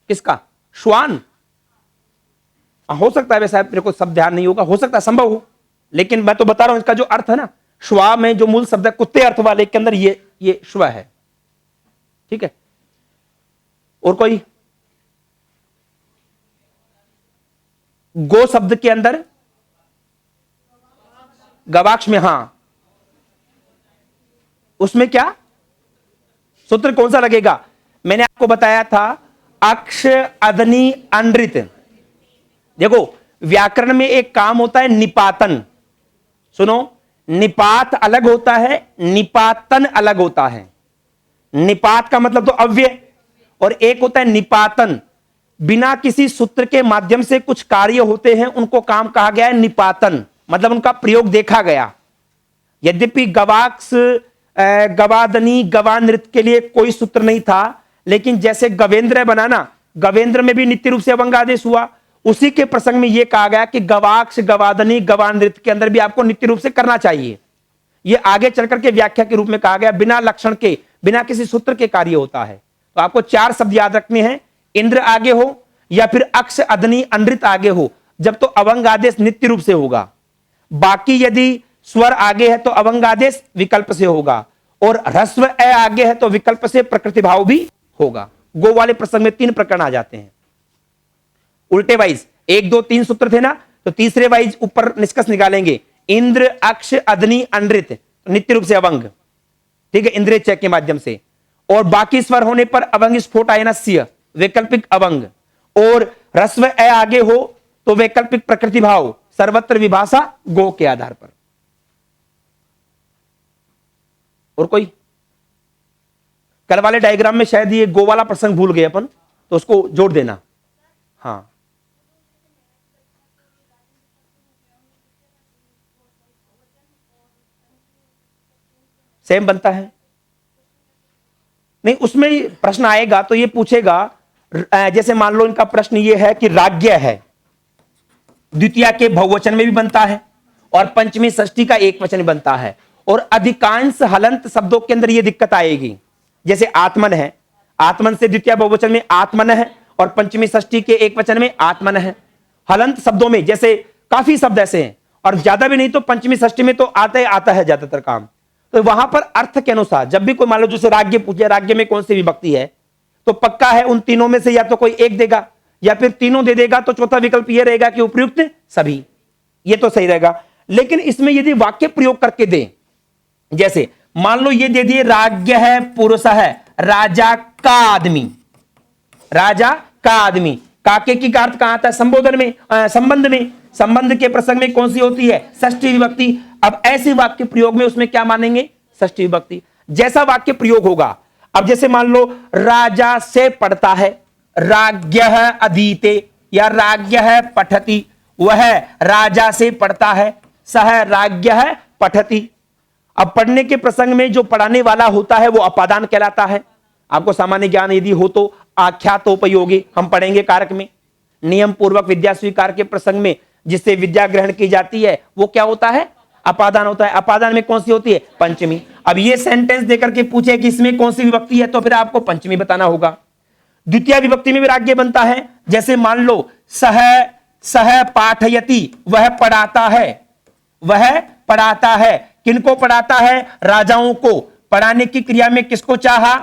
किसका? श्वान। हो सकता है, वैसे मेरे को सब ध्यान नहीं होगा, हो सकता है, संभव हो, लेकिन मैं तो बता रहा हूं इसका जो अर्थ है ना, श्वा में जो मूल शब्द है कुत्ते अर्थ वाले के अंदर ये श्वा है। ठीक है, और कोई? गो शब्द के अंदर गवाक्ष में, हां, उसमें क्या सूत्र कौन सा लगेगा? मैंने आपको बताया था अक्ष, अदनी, अनृत। देखो, व्याकरण में एक काम होता है निपातन। सुनो, निपात अलग होता है, निपातन अलग होता है। निपात का मतलब तो अव्यय, और एक होता है निपातन। बिना किसी सूत्र के माध्यम से कुछ कार्य होते हैं, उनको काम कहा गया है निपातन, मतलब उनका प्रयोग देखा गया। यद्यपि गवाक्ष, गवादनी, गवानृत के लिए कोई सूत्र नहीं था, लेकिन जैसे गवेंद्र बना ना, गवेंद्र में भी नित्य रूप से अवंग आदेश हुआ। उसी के प्रसंग में यह कहा गया कि गवाक्ष, गवादनी, गवानृत्य के अंदर भी आपको नित्य रूप से करना चाहिए। यह आगे चलकर के व्याख्या के रूप में कहा गया, बिना लक्षण के, बिना किसी सूत्र के कार्य होता है। तो आपको 4 शब्द याद रखने हैं, इंद्र आगे हो या फिर अक्ष, अदनी, अनृत आगे हो, जब तो अवंग आदेश नित्य रूप से होगा। बाकी यदि स्वर आगे है तो अवंग आदेश विकल्प से होगा, और ह्रस्व ए आगे है तो विकल्प से प्रकृति भाव भी होगा। गो वाले प्रसंग में 3 प्रकरण आ जाते हैं। उल्टे वाइज 1 2 3 सूत्र थे ना, तो तीसरे वाइज ऊपर निष्कर्ष निकालेंगे, इंद्र, अक्ष, अदनी, अनृत नित्य रूप से अवंग, ठीक है, इंद्रिय चय के माध्यम से। और बाकी स्वर होने पर अवंग स्फोट आयनस्य वैकल्पिक अवंग, और ह्रस्व ए आगे हो तो वैकल्पिक प्रकृति भाव, सर्वत्र विभाषा गो के आधार पर। और कोई कल वाले डायग्राम में शायद ये गो वाला प्रसंग भूल गए अपन, तो उसको जोड़ देना। हाँ, सेम बनता है नहीं, उसमें प्रश्न आएगा तो ये पूछेगा, जैसे मान लो इनका प्रश्न ये है कि राज्य है, द्वितीया के बहुवचन में भी बनता है और पंचमी षष्ठी का एक वचन बनता है, और अधिकांश हलंत शब्दों के अंदर ये दिक्कत आएगी। जैसे आत्मन है, आत्मन से द्वितीय बहुवचन में आत्मन है और पंचमी षष्ठी के एक वचन में आत्मन है। हलंत शब्दों में जैसे काफी शब्द ऐसे हैं, और ज्यादा भी नहीं तो पंचमी षष्ठी में तो आता है ज्यादातर काम। तो वहां पर अर्थ के अनुसार जब भी कोई मान लो जैसे राज्य पूछे, राज्य में कौन सी विभक्ति है, तो पक्का है उन तीनों में से या तो कोई एक देगा या फिर तीनों दे देगा, तो चौथा विकल्प यह रहेगा कि उपयुक्त सभी, ये तो सही रहेगा। लेकिन इसमें यदि वाक्य प्रयोग करके दे, जैसे मान लो ये दे दिए, राज्य है, पुरुष है, राजा का आदमी, राजा का आदमी, काके की का अर्थ कहां आता है, संबोधन में, संबंध में, संबंध के प्रसंग में कौन सी होती है, षष्ठी विभक्ति। अब ऐसे वाक्य प्रयोग में उसमें क्या मानेंगे, षष्ठी विभक्ति। जैसा वाक्य प्रयोग होगा, अब जैसे मान लो राजा से पढ़ता है, राज्ञः अधीते, या राज्ञः पठति, वह राजा से पढ़ता है, सह राज्ञः पठति। अब पढ़ने के प्रसंग में जो पढ़ाने वाला होता है वो अपादान कहलाता है। आपको सामान्य ज्ञान यदि हो तो आख्यातोपयोगी हम पढ़ेंगे कारक में। नियम पूर्वक विद्या स्वीकार के प्रसंग में जिससे विद्या ग्रहण की जाती है वो क्या होता है, अपादान होता है। अपादान में कौन सी होती है, पंचमी। अब ये सेंटेंस देकर के पूछे कि इसमें कौन सी विभक्ति है, तो फिर आपको पंचमी बताना होगा। द्वितीय विभक्ति में भी राज्य बनता है, जैसे मान लो सह पाठयति, वह पढ़ाता है, वह पढ़ाता है। किनको पढ़ाता है, राजाओं को। पढ़ाने की क्रिया में किसको चाहा,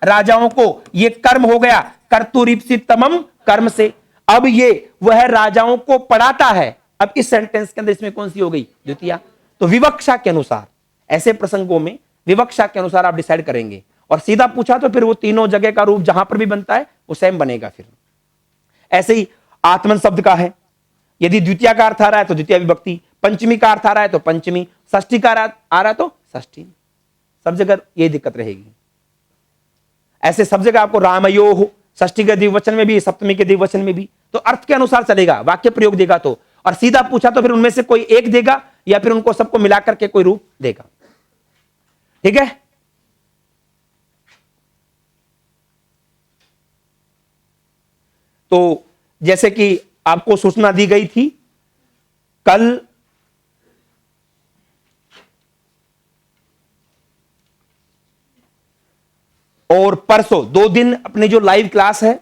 राजाओं को। ये कर्म हो गया, कर्तुरीप्सितमम कर्म से। अब ये वह राजाओं को पढ़ाता है, अब इस सेंटेंस के अंदर इसमें कौन सी हो गई, द्वितीया। तो विवक्षा के अनुसार, ऐसे प्रसंगों में विवक्षा के अनुसार आप डिसाइड करेंगे। और सीधा पूछा तो फिर वो तीनों जगह का रूप जहां पर भी बनता है वो सेम बनेगा। फिर ऐसे ही आत्मन शब्द का है, यदि द्वितीय का अर्थ आ रहा है तो द्वितीय विभक्ति, पंचमी का अर्थ आ रहा है तो पंचमी, षष्ठी का आ रहा है तो षष्ठी। सब जगह ये दिक्कत रहेगी। ऐसे सब जगह आपको रामयो, षष्ठी के द्विवचन में भी, सप्तमी के द्विवचन में भी, तो अर्थ के अनुसार चलेगा, वाक्य प्रयोग देगा तो। और सीधा पूछा तो फिर उनमें से कोई एक देगा या फिर उनको सबको मिलाकर के कोई रूप देगा। ठीक है, तो जैसे कि आपको सूचना दी गई थी, कल और परसों 2 दिन अपनी जो लाइव क्लास है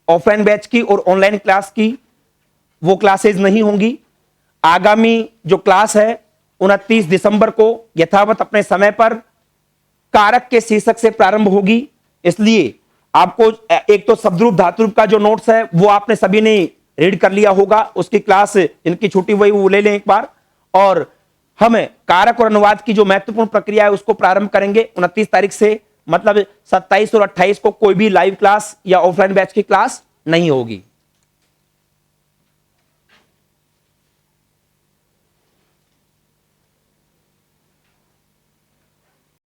ऑफलाइन बैच की और ऑनलाइन क्लास की, वो क्लासेज नहीं होंगी। आगामी जो क्लास है 29 दिसंबर को यथावत अपने समय पर कारक के शीर्षक से प्रारंभ होगी। इसलिए आपको एक तो शब्दरूप धातुरूप का जो नोट्स है वो आपने सभी ने रीड कर लिया होगा, उसकी क्लास जिनकी छुट्टी हुई वो ले लें एक बार। और हम कारक और अनुवाद की जो महत्वपूर्ण प्रक्रिया है उसको प्रारंभ करेंगे 29 तारीख से। मतलब 27 और 28 को कोई भी लाइव क्लास या ऑफलाइन बैच की क्लास नहीं होगी।